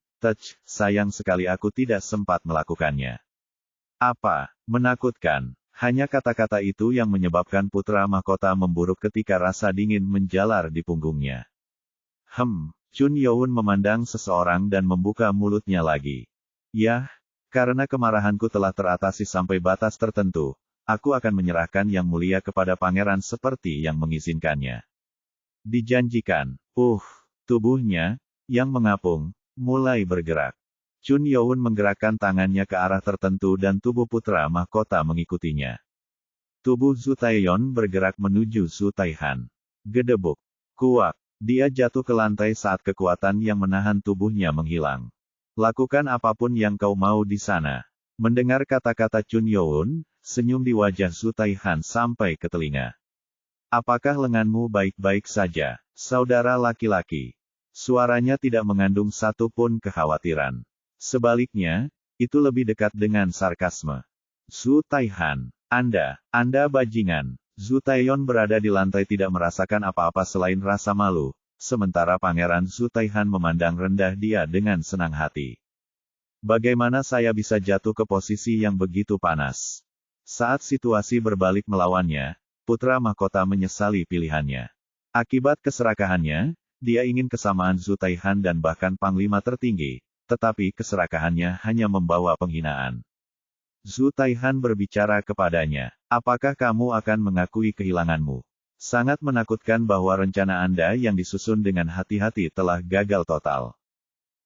Sayang sekali aku tidak sempat melakukannya. Apa? Menakutkan. Hanya kata-kata itu yang menyebabkan putra mahkota memburuk ketika rasa dingin menjalar di punggungnya. Chun Youn memandang seseorang dan membuka mulutnya lagi. Yah, karena kemarahanku telah teratasi sampai batas tertentu, aku akan menyerahkan yang mulia kepada pangeran seperti yang mengizinkannya. Dijanjikan. Tubuhnya, yang mengapung, mulai bergerak. Chun Youn menggerakkan tangannya ke arah tertentu dan tubuh putra mahkota mengikutinya. Tubuh Zhu Taeyeon bergerak menuju Zhu Taihan. Gedebuk. Kuak. Dia jatuh ke lantai saat kekuatan yang menahan tubuhnya menghilang. Lakukan apapun yang kau mau di sana. Mendengar kata-kata Chun Youn, senyum di wajah Zhu Taihan sampai ke telinga. Apakah lenganmu baik-baik saja, saudara laki-laki? Suaranya tidak mengandung satu pun kekhawatiran. Sebaliknya, itu lebih dekat dengan sarkasme. Zhu Taihan, Anda bajingan. Zhu Taiyon berada di lantai tidak merasakan apa-apa selain rasa malu, sementara Pangeran Zhu Taihan memandang rendah dia dengan senang hati. Bagaimana saya bisa jatuh ke posisi yang begitu panas? Saat situasi berbalik melawannya, putra mahkota menyesali pilihannya. Akibat keserakahannya, dia ingin kesamaan Zhu Taihan dan bahkan panglima tertinggi, tetapi keserakahannya hanya membawa penghinaan. Zhu Taihan berbicara kepadanya, apakah kamu akan mengakui kehilanganmu? Sangat menakutkan bahwa rencana Anda yang disusun dengan hati-hati telah gagal total.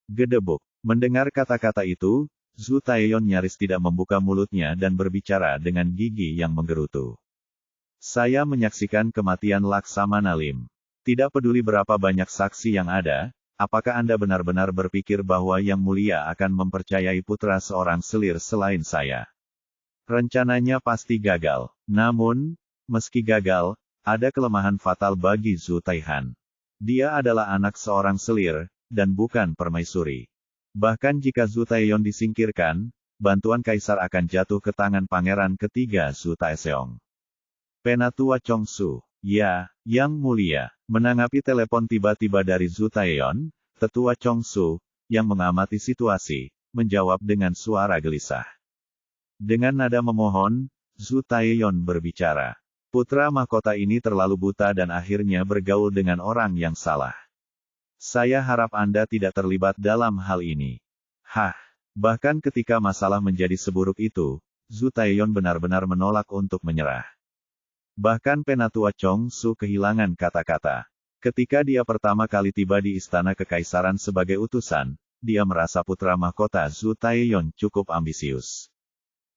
Gedebuk. Mendengar kata-kata itu, Zhu Taiyon nyaris tidak membuka mulutnya dan berbicara dengan gigi yang menggerutu. Saya menyaksikan kematian Laksamana Lim. Tidak peduli berapa banyak saksi yang ada, apakah Anda benar-benar berpikir bahwa Yang Mulia akan mempercayai putra seorang selir selain saya? Rencananya pasti gagal. Namun, meski gagal, ada kelemahan fatal bagi Zhu Taihan. Dia adalah anak seorang selir, dan bukan permaisuri. Bahkan jika Zhu Taiyon disingkirkan, bantuan kaisar akan jatuh ke tangan pangeran ketiga Zhu Taeseong. Penatua Chongsu, ya, Yang Mulia. Menanggapi telepon tiba-tiba dari Zhu Taiyon, Tetua Chongsu, yang mengamati situasi, menjawab dengan suara gelisah. Dengan nada memohon, Zhu Taiyon berbicara. Putra mahkota ini terlalu buta dan akhirnya bergaul dengan orang yang salah. Saya harap Anda tidak terlibat dalam hal ini. Bahkan ketika masalah menjadi seburuk itu, Zhu Taiyon benar-benar menolak untuk menyerah. Bahkan Penatua Chongsu kehilangan kata-kata. Ketika dia pertama kali tiba di istana kekaisaran sebagai utusan, dia merasa putra mahkota Zhu Taiyon cukup ambisius.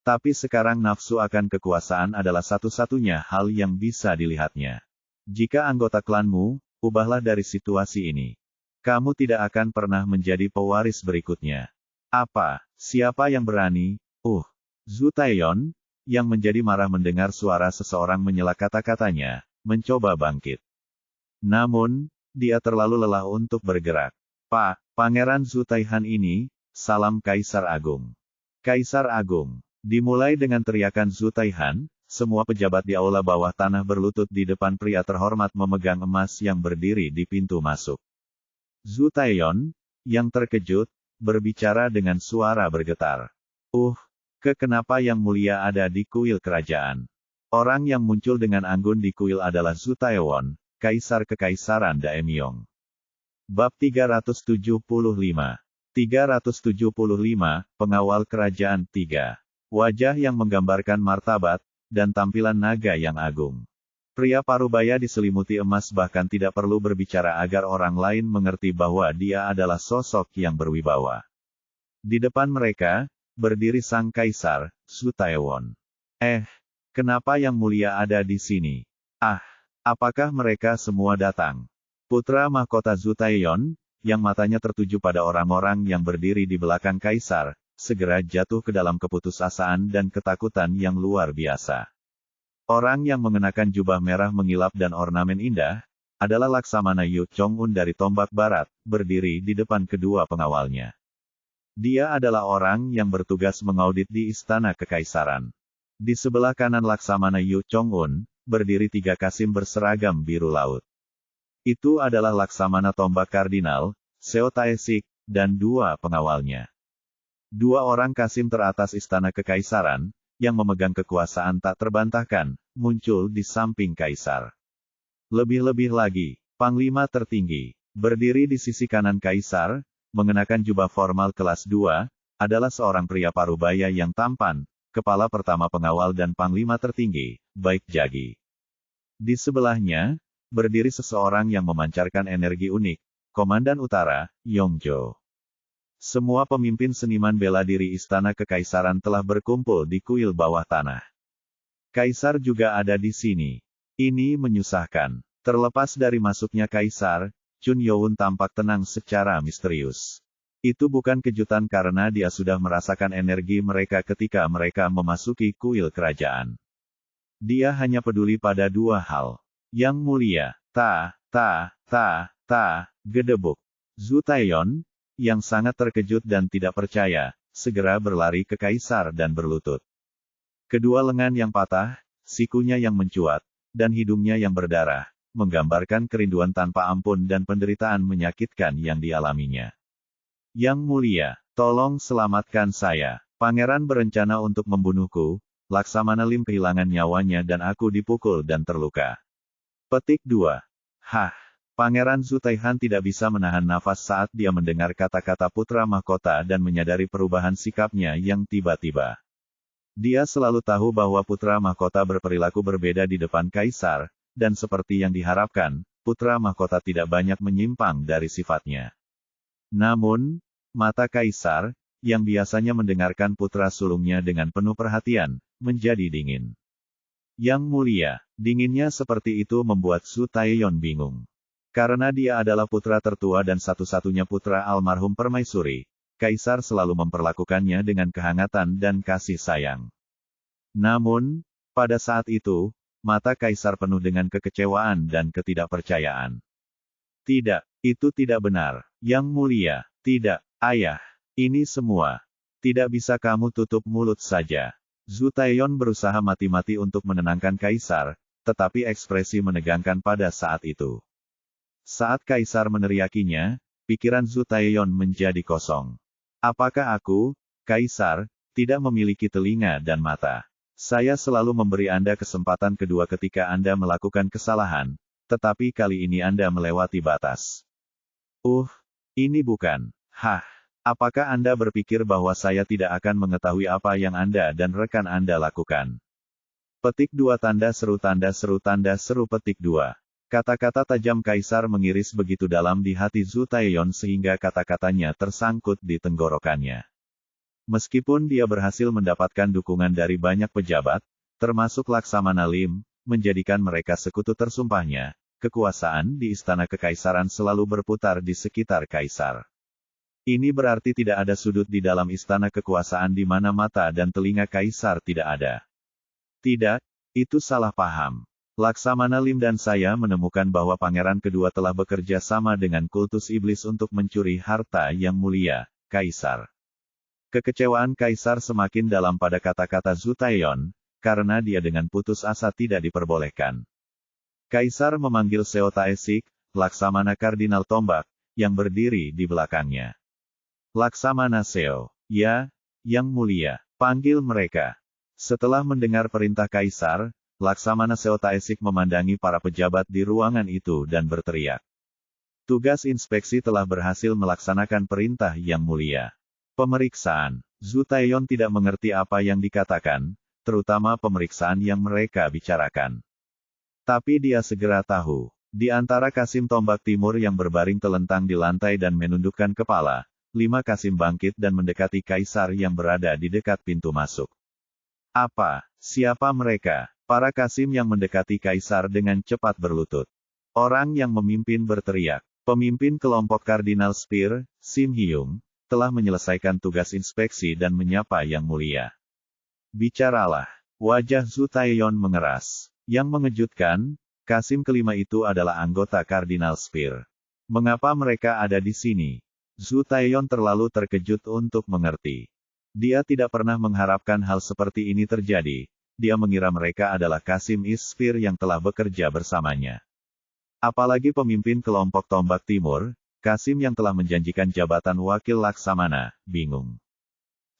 Tapi sekarang nafsu akan kekuasaan adalah satu-satunya hal yang bisa dilihatnya. Jika anggota klanmu, ubahlah dari situasi ini. Kamu tidak akan pernah menjadi pewaris berikutnya. Apa? Siapa yang berani? Zhu Taiyon, yang menjadi marah mendengar suara seseorang menyela kata-katanya, mencoba bangkit. Namun, dia terlalu lelah untuk bergerak. Pangeran Zhu Taihan ini, salam Kaisar Agung. Kaisar Agung. Dimulai dengan teriakan Zhu Taihan, semua pejabat di aula bawah tanah berlutut di depan pria terhormat memegang emas yang berdiri di pintu masuk. Zhu Taiyon, yang terkejut, berbicara dengan suara bergetar. Kenapa Yang Mulia ada di kuil kerajaan? Orang yang muncul dengan anggun di kuil adalah Zhu Taiwan, Kaisar Kekaisaran Daemyong. Bab 375. 375, Pengawal Kerajaan 3. Wajah yang menggambarkan martabat, dan tampilan naga yang agung. Pria parubaya diselimuti emas bahkan tidak perlu berbicara agar orang lain mengerti bahwa dia adalah sosok yang berwibawa. Di depan mereka, berdiri sang kaisar, Zhu Taiwan. Kenapa Yang Mulia ada di sini? Apakah mereka semua datang? Putra mahkota Zhu Taiyon, yang matanya tertuju pada orang-orang yang berdiri di belakang kaisar, segera jatuh ke dalam keputusasaan dan ketakutan yang luar biasa. Orang yang mengenakan jubah merah mengilap dan ornamen indah, adalah Laksamana Yu Chong-un dari Tombak Barat, berdiri di depan kedua pengawalnya. Dia adalah orang yang bertugas mengaudit di Istana Kekaisaran. Di sebelah kanan Laksamana Yu Chong-un, berdiri 3 kasim berseragam biru laut. Itu adalah Laksamana Tombak Kardinal, Seo Taesik, dan 2 pengawalnya. 2 orang kasim teratas Istana Kekaisaran, yang memegang kekuasaan tak terbantahkan, muncul di samping kaisar. Lebih-lebih lagi, Panglima tertinggi, berdiri di sisi kanan kaisar, mengenakan jubah formal kelas 2, adalah seorang pria parubaya yang tampan, kepala pertama pengawal dan panglima tertinggi, Baik Jagi. Di sebelahnya, berdiri seseorang yang memancarkan energi unik, Komandan Utara, Yongjo. Semua pemimpin seniman bela diri Istana Kekaisaran telah berkumpul di kuil bawah tanah. Kaisar juga ada di sini. Ini menyusahkan. Terlepas dari masuknya kaisar, Chun Youn tampak tenang secara misterius. Itu bukan kejutan karena dia sudah merasakan energi mereka ketika mereka memasuki kuil kerajaan. Dia hanya peduli pada dua hal. Yang mulia, gedebuk. Zhu Taiyon, yang sangat terkejut dan tidak percaya, segera berlari ke kaisar dan berlutut. Kedua lengan yang patah, sikunya yang mencuat, dan hidungnya yang berdarah, menggambarkan kerinduan tanpa ampun dan penderitaan menyakitkan yang dialaminya. Yang mulia, tolong selamatkan saya. Pangeran berencana untuk membunuhku, Laksamana Lim kehilangan nyawanya dan aku dipukul dan terluka. Petik 2. Pangeran Zhu Taihan tidak bisa menahan nafas saat dia mendengar kata-kata putra mahkota dan menyadari perubahan sikapnya yang tiba-tiba. Dia selalu tahu bahwa putra mahkota berperilaku berbeda di depan kaisar, dan seperti yang diharapkan, putra mahkota tidak banyak menyimpang dari sifatnya. Namun, mata kaisar, yang biasanya mendengarkan putra sulungnya dengan penuh perhatian, menjadi dingin. Yang mulia, dinginnya seperti itu membuat Zhu Taiyon bingung. Karena dia adalah putra tertua dan satu-satunya putra almarhum permaisuri, kaisar selalu memperlakukannya dengan kehangatan dan kasih sayang. Namun, pada saat itu, mata kaisar penuh dengan kekecewaan dan ketidakpercayaan. Tidak, itu tidak benar. Yang mulia, tidak, ayah. Ini semua. Tidak bisa kamu tutup mulut saja. Zhu Taiyon berusaha mati-mati untuk menenangkan kaisar, tetapi ekspresi menegangkan pada saat itu. Saat kaisar meneriakinya, pikiran Zhu Taiyon menjadi kosong. Apakah aku, kaisar, tidak memiliki telinga dan mata? Saya selalu memberi Anda kesempatan kedua ketika Anda melakukan kesalahan, tetapi kali ini Anda melewati batas. Ini bukan. Apakah Anda berpikir bahwa saya tidak akan mengetahui apa yang Anda dan rekan Anda lakukan? Petik 2 tanda seru petik 2. Kata-kata tajam kaisar mengiris begitu dalam di hati Zhu Taiyon sehingga kata-katanya tersangkut di tenggorokannya. Meskipun dia berhasil mendapatkan dukungan dari banyak pejabat, termasuk Laksamana Lim, menjadikan mereka sekutu tersumpahnya, kekuasaan di istana kekaisaran selalu berputar di sekitar kaisar. Ini berarti tidak ada sudut di dalam istana kekuasaan di mana mata dan telinga kaisar tidak ada. Tidak, itu salah paham. Laksamana Lim dan saya menemukan bahwa pangeran kedua telah bekerja sama dengan kultus iblis untuk mencuri harta yang mulia, kaisar. Kekecewaan kaisar semakin dalam pada kata-kata Zhu Taiyon, karena dia dengan putus asa tidak diperbolehkan. Kaisar memanggil Seo Taesik, Laksamana Kardinal Tombak, yang berdiri di belakangnya. Laksamana Seo, ya, yang mulia, panggil mereka. Setelah mendengar perintah kaisar, Laksamana Seo Taesik memandangi para pejabat di ruangan itu dan berteriak. Tugas inspeksi telah berhasil melaksanakan perintah yang mulia. Pemeriksaan. Zhu Taiyon tidak mengerti apa yang dikatakan, terutama pemeriksaan yang mereka bicarakan. Tapi dia segera tahu. Di antara Kasim Tombak Timur yang berbaring telentang di lantai dan menundukkan kepala, 5 Kasim bangkit dan mendekati kaisar yang berada di dekat pintu masuk. Siapa mereka? Para Kasim yang mendekati kaisar dengan cepat berlutut. Orang yang memimpin berteriak. Pemimpin kelompok Kardinal Spear, Sim Hyung, telah menyelesaikan tugas inspeksi dan menyapa yang mulia. Bicaralah. Wajah Zhu Taiyon mengeras. Yang mengejutkan, Kasim kelima itu adalah anggota Kardinal Spear. Mengapa mereka ada di sini? Zhu Taiyon terlalu terkejut untuk mengerti. Dia tidak pernah mengharapkan hal seperti ini terjadi. Dia mengira mereka adalah Kasim Spear yang telah bekerja bersamanya. Apalagi pemimpin kelompok Tombak Timur, Kasim yang telah menjanjikan jabatan wakil Laksamana, bingung.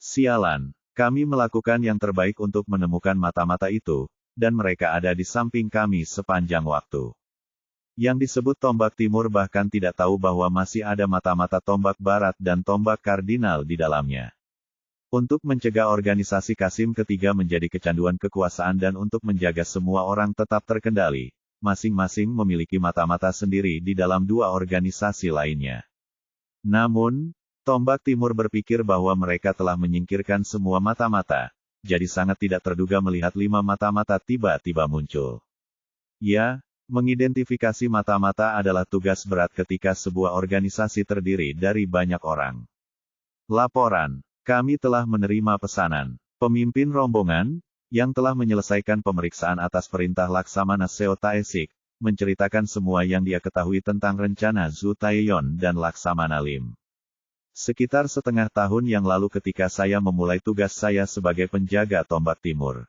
Sialan, kami melakukan yang terbaik untuk menemukan mata-mata itu, dan mereka ada di samping kami sepanjang waktu. Yang disebut Tombak Timur bahkan tidak tahu bahwa masih ada mata-mata Tombak Barat dan Tombak Kardinal di dalamnya. Untuk mencegah organisasi Kasim ketiga menjadi kecanduan kekuasaan dan untuk menjaga semua orang tetap terkendali, masing-masing memiliki mata-mata sendiri di dalam 2 organisasi lainnya. Namun, Tombak Timur berpikir bahwa mereka telah menyingkirkan semua mata-mata, jadi sangat tidak terduga melihat 5 mata-mata tiba-tiba muncul. Ya, Mengidentifikasi mata-mata adalah tugas berat ketika sebuah organisasi terdiri dari banyak orang. Laporan. Kami telah menerima pesanan. Pemimpin rombongan, yang telah menyelesaikan pemeriksaan atas perintah Laksamana Seo Taesik, menceritakan semua yang dia ketahui tentang rencana Zhu Taeyeon dan Laksamana Lim. Sekitar setengah tahun yang lalu ketika saya memulai tugas saya sebagai penjaga Tombak Timur.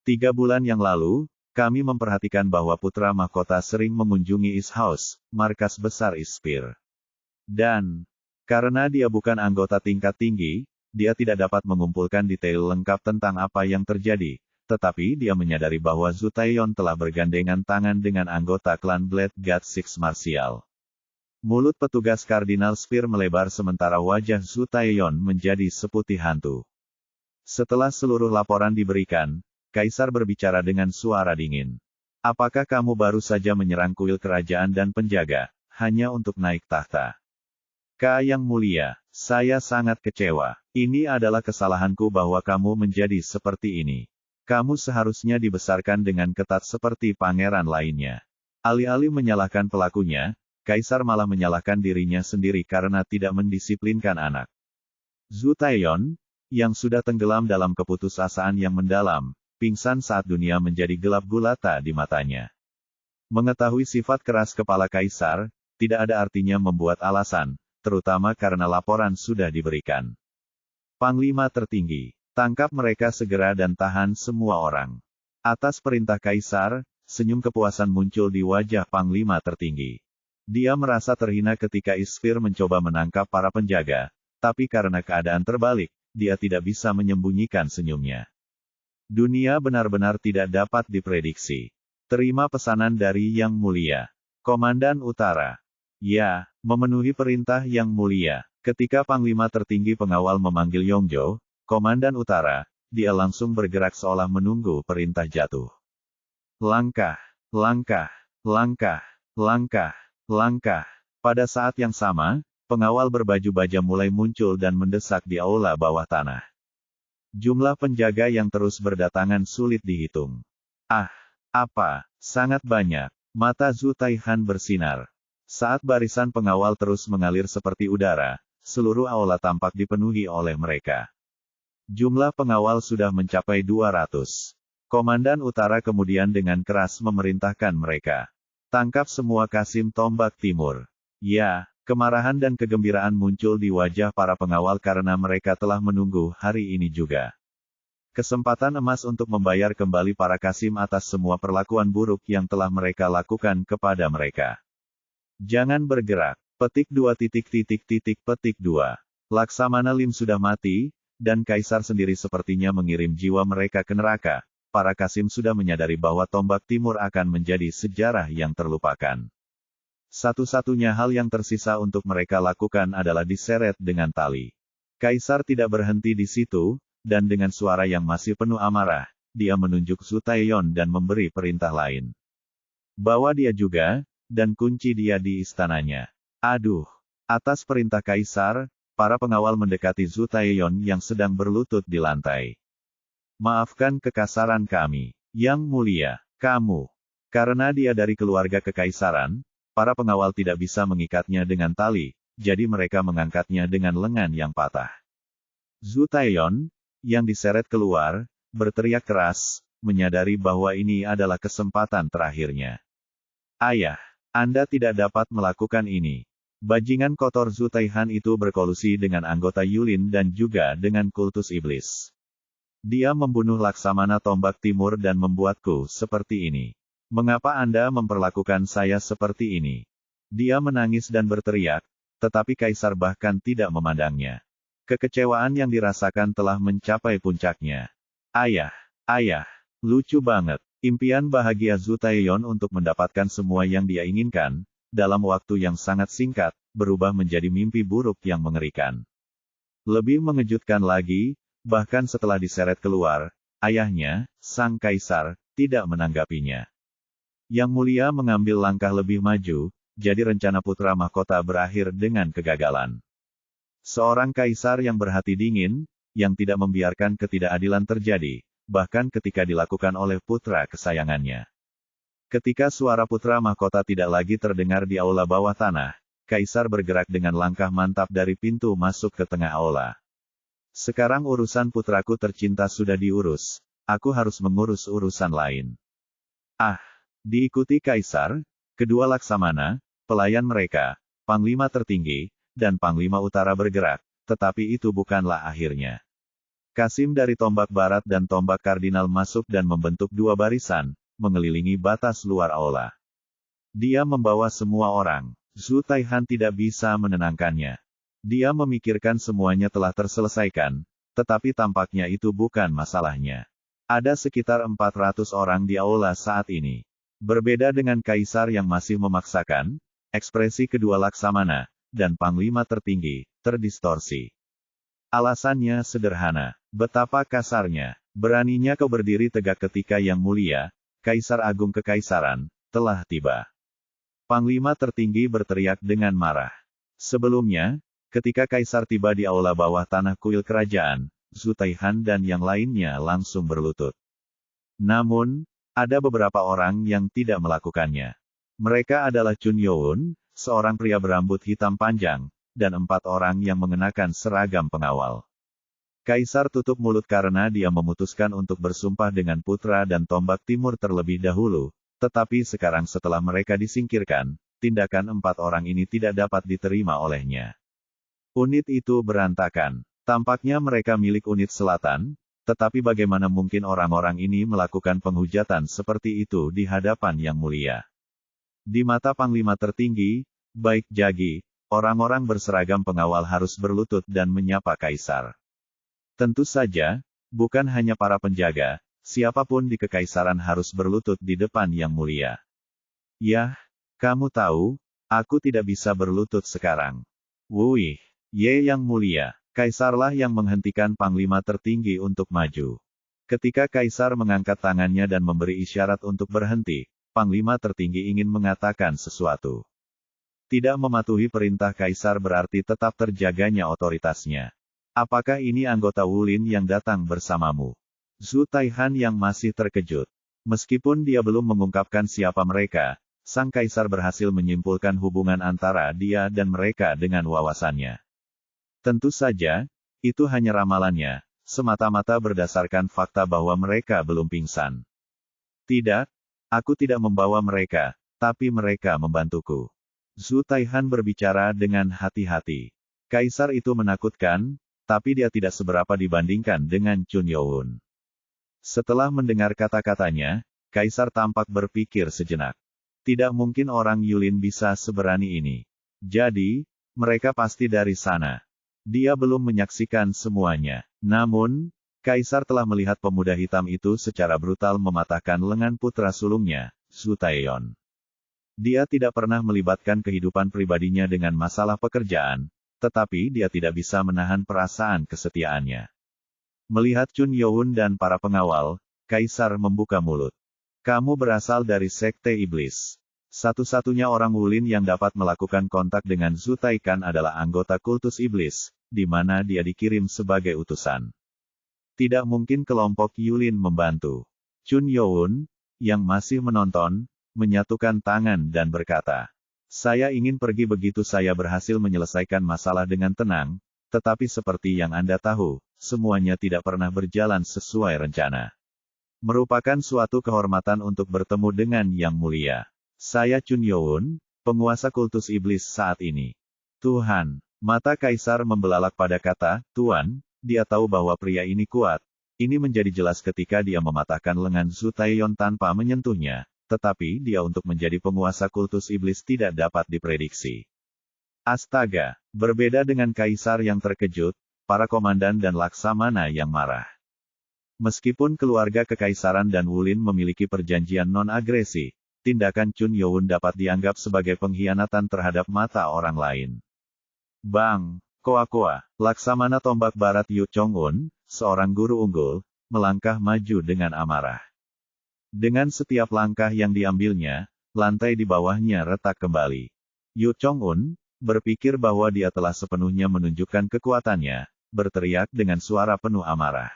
3 bulan yang lalu, kami memperhatikan bahwa putra mahkota sering mengunjungi East House, markas besar East Spear. Dan, karena dia bukan anggota tingkat tinggi, dia tidak dapat mengumpulkan detail lengkap tentang apa yang terjadi, tetapi dia menyadari bahwa Zhu Taeyeon telah bergandengan tangan dengan anggota klan Blade God Six Martial. Mulut petugas Kardinal Spear melebar sementara wajah Zhu Taeyeon menjadi seputih hantu. Setelah seluruh laporan diberikan, Kaisar berbicara dengan suara dingin. Apakah kamu baru saja menyerang kuil kerajaan dan penjaga, hanya untuk naik tahta? Yang mulia, saya sangat kecewa. Ini adalah kesalahanku bahwa kamu menjadi seperti ini. Kamu seharusnya dibesarkan dengan ketat seperti pangeran lainnya. Alih-alih menyalahkan pelakunya, Kaisar malah menyalahkan dirinya sendiri karena tidak mendisiplinkan anak. Zhu Taeyeon, yang sudah tenggelam dalam keputusasaan yang mendalam, pingsan saat dunia menjadi gelap gulata di matanya. Mengetahui sifat keras kepala Kaisar, tidak ada artinya membuat alasan, terutama karena laporan sudah diberikan. Panglima tertinggi, tangkap mereka segera dan tahan semua orang. Atas perintah Kaisar, senyum kepuasan muncul di wajah Panglima tertinggi. Dia merasa terhina ketika Isfir mencoba menangkap para penjaga, tapi karena keadaan terbalik, dia tidak bisa menyembunyikan senyumnya. Dunia benar-benar tidak dapat diprediksi. Terima pesanan dari Yang Mulia. Komandan Utara. Ya, memenuhi perintah Yang Mulia. Ketika Panglima tertinggi pengawal memanggil Yongjo, Komandan Utara, dia langsung bergerak seolah menunggu perintah jatuh. Langkah, langkah, langkah, langkah, langkah. Pada saat yang sama, pengawal berbaju baja mulai muncul dan mendesak di aula bawah tanah. Jumlah penjaga yang terus berdatangan sulit dihitung. Sangat banyak. Mata Zhu Taeyeon bersinar. Saat barisan pengawal terus mengalir seperti udara, seluruh aula tampak dipenuhi oleh mereka. Jumlah pengawal sudah mencapai 200. Komandan Utara kemudian dengan keras memerintahkan mereka. Tangkap semua Kasim Tombak Timur. Ya, kemarahan dan kegembiraan muncul di wajah para pengawal karena mereka telah menunggu hari ini juga. Kesempatan emas untuk membayar kembali para Kasim atas semua perlakuan buruk yang telah mereka lakukan kepada mereka. Jangan bergerak. Petik 2. Petik 2. Laksamana Lim sudah mati, dan Kaisar sendiri sepertinya mengirim jiwa mereka ke neraka. Para Kasim sudah menyadari bahwa Tombak Timur akan menjadi sejarah yang terlupakan. Satu-satunya hal yang tersisa untuk mereka lakukan adalah diseret dengan tali. Kaisar tidak berhenti di situ, dan dengan suara yang masih penuh amarah, dia menunjuk Zhu Taeyeon dan memberi perintah lain. Bawa dia juga, dan kunci dia di istananya. Atas perintah Kaisar, para pengawal mendekati Zhu Taeyeon yang sedang berlutut di lantai. Maafkan kekasaran kami, Yang Mulia, kamu. Karena dia dari keluarga kekaisaran, para pengawal tidak bisa mengikatnya dengan tali, jadi mereka mengangkatnya dengan lengan yang patah. Zhu Taeyeon, yang diseret keluar, berteriak keras, menyadari bahwa ini adalah kesempatan terakhirnya. Ayah, Anda tidak dapat melakukan ini. Bajingan kotor Zhu Taeyeon itu berkolusi dengan anggota Yulin dan juga dengan kultus iblis. Dia membunuh Laksamana Tombak Timur dan membuatku seperti ini. Mengapa Anda memperlakukan saya seperti ini? Dia menangis dan berteriak, tetapi Kaisar bahkan tidak memandangnya. Kekecewaan yang dirasakan telah mencapai puncaknya. Ayah, lucu banget. Impian bahagia Zhu Taeyeon untuk mendapatkan semua yang dia inginkan, dalam waktu yang sangat singkat, berubah menjadi mimpi buruk yang mengerikan. Lebih mengejutkan lagi, bahkan setelah diseret keluar, ayahnya, Sang Kaisar, tidak menanggapinya. Yang Mulia mengambil langkah lebih maju, jadi rencana putra mahkota berakhir dengan kegagalan. Seorang kaisar yang berhati dingin, yang tidak membiarkan ketidakadilan terjadi, bahkan ketika dilakukan oleh putra kesayangannya. Ketika suara putra mahkota tidak lagi terdengar di aula bawah tanah, Kaisar bergerak dengan langkah mantap dari pintu masuk ke tengah aula. Sekarang urusan putraku tercinta sudah diurus, aku harus mengurus urusan lain. Ah, diikuti Kaisar, kedua Laksamana, pelayan mereka, Panglima tertinggi, dan Panglima Utara bergerak, tetapi itu bukanlah akhirnya. Kasim dari tombak barat dan tombak kardinal masuk dan membentuk dua barisan, mengelilingi batas luar aula. Dia membawa semua orang. Zhu Taihan tidak bisa menenangkannya. Dia memikirkan semuanya telah terselesaikan, tetapi tampaknya itu bukan masalahnya. Ada sekitar 400 orang di aula saat ini. Berbeda dengan Kaisar yang masih memaksakan, ekspresi kedua Laksamana, dan Panglima tertinggi, terdistorsi. Alasannya sederhana. Betapa kasarnya. Beraninya kau berdiri tegak ketika Yang Mulia, Kaisar Agung Kekaisaran, telah tiba. Panglima tertinggi berteriak dengan marah. Sebelumnya, ketika Kaisar tiba di aula bawah tanah kuil kerajaan, Zhu Taihan dan yang lainnya langsung berlutut. Namun, ada beberapa orang yang tidak melakukannya. Mereka adalah Chun Youn, seorang pria berambut hitam panjang, dan 4 orang yang mengenakan seragam pengawal. Kaisar tutup mulut karena dia memutuskan untuk bersumpah dengan putra dan tombak timur terlebih dahulu, tetapi sekarang setelah mereka disingkirkan, tindakan 4 orang ini tidak dapat diterima olehnya. Unit itu berantakan. Tampaknya mereka milik unit selatan, tetapi bagaimana mungkin orang-orang ini melakukan penghujatan seperti itu di hadapan Yang Mulia? Di mata Panglima tertinggi, baik Jagi, orang-orang berseragam pengawal harus berlutut dan menyapa Kaisar. Tentu saja, bukan hanya para penjaga, siapapun di kekaisaran harus berlutut di depan Yang Mulia. Yah, kamu tahu, aku tidak bisa berlutut sekarang. Wuih, Yang Mulia. Kaisarlah yang menghentikan Panglima tertinggi untuk maju. Ketika Kaisar mengangkat tangannya dan memberi isyarat untuk berhenti, Panglima tertinggi ingin mengatakan sesuatu. Tidak mematuhi perintah Kaisar berarti tetap terjaganya otoritasnya. Apakah ini anggota Wulin yang datang bersamamu? Zhu Taihan yang masih terkejut. Meskipun dia belum mengungkapkan siapa mereka, Sang Kaisar berhasil menyimpulkan hubungan antara dia dan mereka dengan wawasannya. Tentu saja, itu hanya ramalannya, semata-mata berdasarkan fakta bahwa mereka belum pingsan. Tidak, aku tidak membawa mereka, tapi mereka membantuku. Zhu Taihan berbicara dengan hati-hati. Kaisar itu menakutkan, tapi dia tidak seberapa dibandingkan dengan Chun Youn. Setelah mendengar kata-katanya, Kaisar tampak berpikir sejenak. Tidak mungkin orang Yulin bisa seberani ini. Jadi, mereka pasti dari sana. Dia belum menyaksikan semuanya. Namun, Kaisar telah melihat pemuda hitam itu secara brutal mematahkan lengan putra sulungnya, Zhu Taeyon. Dia tidak pernah melibatkan kehidupan pribadinya dengan masalah pekerjaan, tetapi dia tidak bisa menahan perasaan kesetiaannya. Melihat Chun Youn dan para pengawal, Kaisar membuka mulut. Kamu berasal dari Sekte Iblis. Satu-satunya orang Wulin yang dapat melakukan kontak dengan Zhu Taikan adalah anggota kultus Iblis, di mana dia dikirim sebagai utusan. Tidak mungkin kelompok Yulin membantu. Chun Youn, yang masih menonton, menyatukan tangan dan berkata, saya ingin pergi begitu saya berhasil menyelesaikan masalah dengan tenang, tetapi seperti yang Anda tahu, semuanya tidak pernah berjalan sesuai rencana. Merupakan suatu kehormatan untuk bertemu dengan Yang Mulia. Saya Chun Youn, penguasa kultus iblis saat ini. Tuhan, mata Kaisar membelalak pada kata, Tuan, dia tahu bahwa pria ini kuat. Ini menjadi jelas ketika dia mematahkan lengan Zhu Taeyon tanpa menyentuhnya, tetapi dia untuk menjadi penguasa kultus iblis tidak dapat diprediksi. Astaga, berbeda dengan Kaisar yang terkejut, para komandan dan laksamana yang marah. Meskipun keluarga kekaisaran dan Wulin memiliki perjanjian non-agresi, tindakan Chun Youn dapat dianggap sebagai pengkhianatan terhadap mata orang lain. Bang, koa-koa, Laksamana Tombak Barat Yu Chong-un, seorang guru unggul, melangkah maju dengan amarah. Dengan setiap langkah yang diambilnya, lantai di bawahnya retak kembali. Yu Chong-un berpikir bahwa dia telah sepenuhnya menunjukkan kekuatannya, berteriak dengan suara penuh amarah.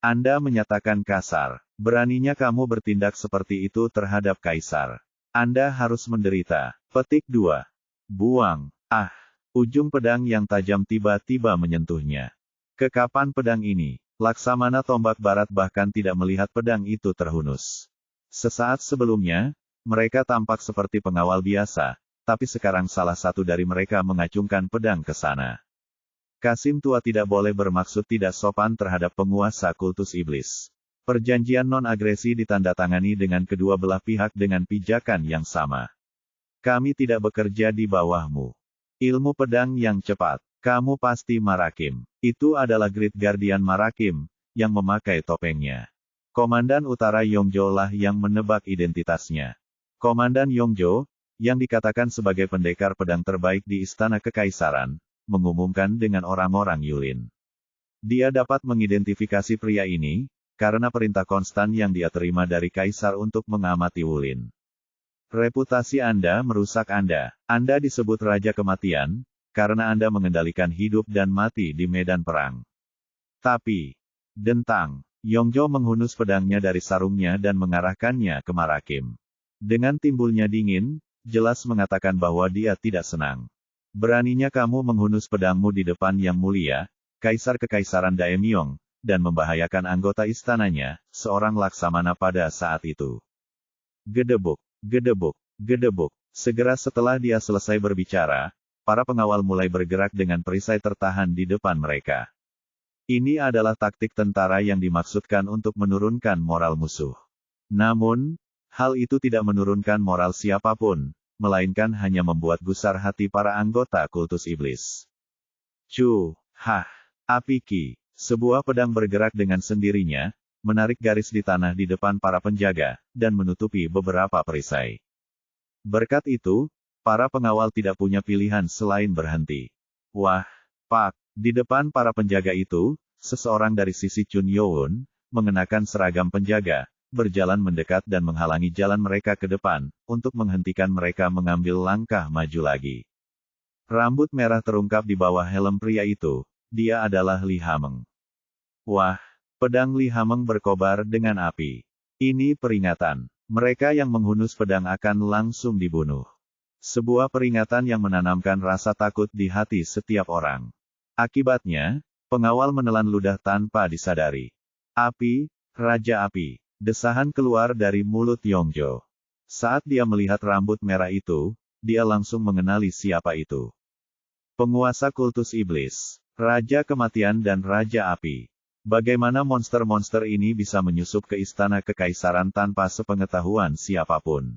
Anda menyatakan kasar. Beraninya kamu bertindak seperti itu terhadap Kaisar. Anda harus menderita. Petik 2. Buang. Ah. Ujung pedang yang tajam tiba-tiba menyentuhnya. Kekapan pedang ini, Laksamana Tombak Barat bahkan tidak melihat pedang itu terhunus. Sesaat sebelumnya, mereka tampak seperti pengawal biasa, tapi sekarang salah satu dari mereka mengacungkan pedang ke sana. Kasim tua tidak boleh bermaksud tidak sopan terhadap penguasa kultus iblis. Perjanjian non-agresi ditandatangani dengan kedua belah pihak dengan pijakan yang sama. Kami tidak bekerja di bawahmu. Ilmu pedang yang cepat. Kamu pasti Marakim. Itu adalah Great Guardian Marakim, yang memakai topengnya. Komandan Utara Yongjo lah yang menebak identitasnya. Komandan Yongjo, yang dikatakan sebagai pendekar pedang terbaik di Istana Kekaisaran, mengumumkan dengan orang-orang Yulin. Dia dapat mengidentifikasi pria ini, karena perintah konstan yang dia terima dari Kaisar untuk mengamati Wulin. Reputasi Anda merusak Anda. Anda disebut Raja Kematian, karena Anda mengendalikan hidup dan mati di medan perang. Tapi, dentang, Yongjo menghunus pedangnya dari sarungnya dan mengarahkannya ke Marakim. Dengan timbulnya dingin, jelas mengatakan bahwa dia tidak senang. Beraninya kamu menghunus pedangmu di depan yang mulia, Kaisar Kekaisaran Daemyong, dan membahayakan anggota istananya, seorang Laksamana pada saat itu. Gedebuk, gedebuk, gedebuk. Segera setelah dia selesai berbicara, para pengawal mulai bergerak dengan perisai tertahan di depan mereka. Ini adalah taktik tentara yang dimaksudkan untuk menurunkan moral musuh. Namun, hal itu tidak menurunkan moral siapapun, melainkan hanya membuat gusar hati para anggota kultus iblis. Api Ki. Sebuah pedang bergerak dengan sendirinya, menarik garis di tanah di depan para penjaga, dan menutupi beberapa perisai. Berkat itu, para pengawal tidak punya pilihan selain berhenti. Wah, Pak, di depan para penjaga itu, seseorang dari sisi Chun Youn, mengenakan seragam penjaga, berjalan mendekat dan menghalangi jalan mereka ke depan, untuk menghentikan mereka mengambil langkah maju lagi. Rambut merah terungkap di bawah helm pria itu. Dia adalah Li Hameng. Wah, pedang Li Hameng berkobar dengan api. Ini peringatan. Mereka yang menghunus pedang akan langsung dibunuh. Sebuah peringatan yang menanamkan rasa takut di hati setiap orang. Akibatnya, pengawal menelan ludah tanpa disadari. Api, Raja Api. Desahan keluar dari mulut Yongjo. Saat dia melihat rambut merah itu, dia langsung mengenali siapa itu. Penguasa kultus iblis. Raja Kematian dan Raja Api. Bagaimana monster-monster ini bisa menyusup ke istana kekaisaran tanpa sepengetahuan siapapun?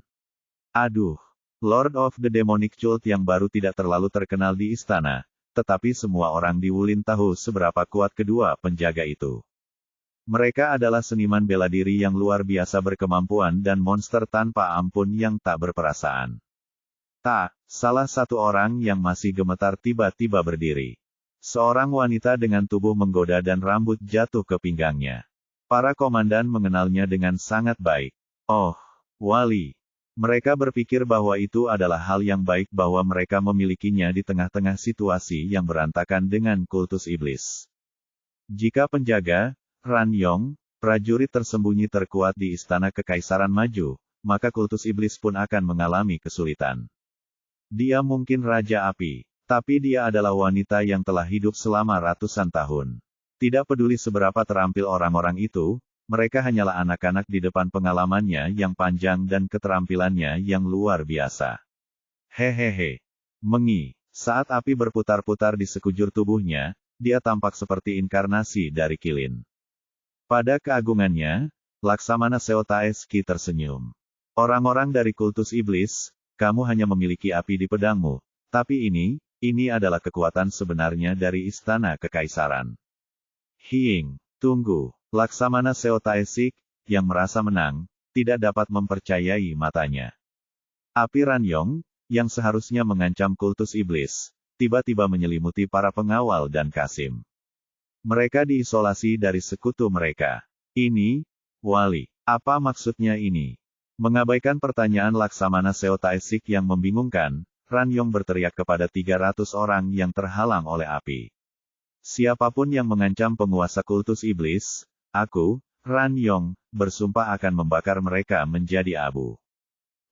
Aduh, Lord of the Demonic Cult yang baru tidak terlalu terkenal di istana, tetapi semua orang di Wulin tahu seberapa kuat kedua penjaga itu. Mereka adalah seniman bela diri yang luar biasa berkemampuan dan monster tanpa ampun yang tak berperasaan. Salah satu orang yang masih gemetar tiba-tiba berdiri. Seorang wanita dengan tubuh menggoda dan rambut jatuh ke pinggangnya. Para komandan mengenalnya dengan sangat baik. Oh, Wali. Mereka berpikir bahwa itu adalah hal yang baik bahwa mereka memilikinya di tengah-tengah situasi yang berantakan dengan kultus iblis. Jika penjaga, Ran Yong, prajurit tersembunyi terkuat di istana kekaisaran maju, maka kultus iblis pun akan mengalami kesulitan. Dia mungkin Raja Api. Tapi dia adalah wanita yang telah hidup selama ratusan tahun. Tidak peduli seberapa terampil orang-orang itu, mereka hanyalah anak-anak di depan pengalamannya yang panjang dan keterampilannya yang luar biasa. Hehehe. Mengi. Saat api berputar-putar di sekujur tubuhnya, dia tampak seperti inkarnasi dari Kilin. Pada keagungannya, Laksamana Seotaeski tersenyum. Orang-orang dari kultus iblis, kamu hanya memiliki api di pedangmu, tapi ini adalah kekuatan sebenarnya dari istana kekaisaran. Hiing, tunggu. Laksamana Seotaesik, yang merasa menang, tidak dapat mempercayai matanya. Api Ranyong, yang seharusnya mengancam kultus iblis, tiba-tiba menyelimuti para pengawal dan Kasim. Mereka diisolasi dari sekutu mereka. Ini, Wali, apa maksudnya ini? Mengabaikan pertanyaan Laksamana Seotaesik yang membingungkan, Ran Yong berteriak kepada 300 orang yang terhalang oleh api. Siapapun yang mengancam penguasa kultus iblis, aku, Ran Yong bersumpah akan membakar mereka menjadi abu.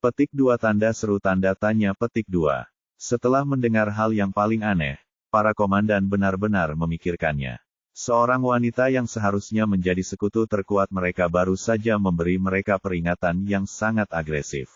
Petik 2 tanda seru tanda tanya petik 2. Setelah mendengar hal yang paling aneh, para komandan benar-benar memikirkannya. Seorang wanita yang seharusnya menjadi sekutu terkuat mereka baru saja memberi mereka peringatan yang sangat agresif.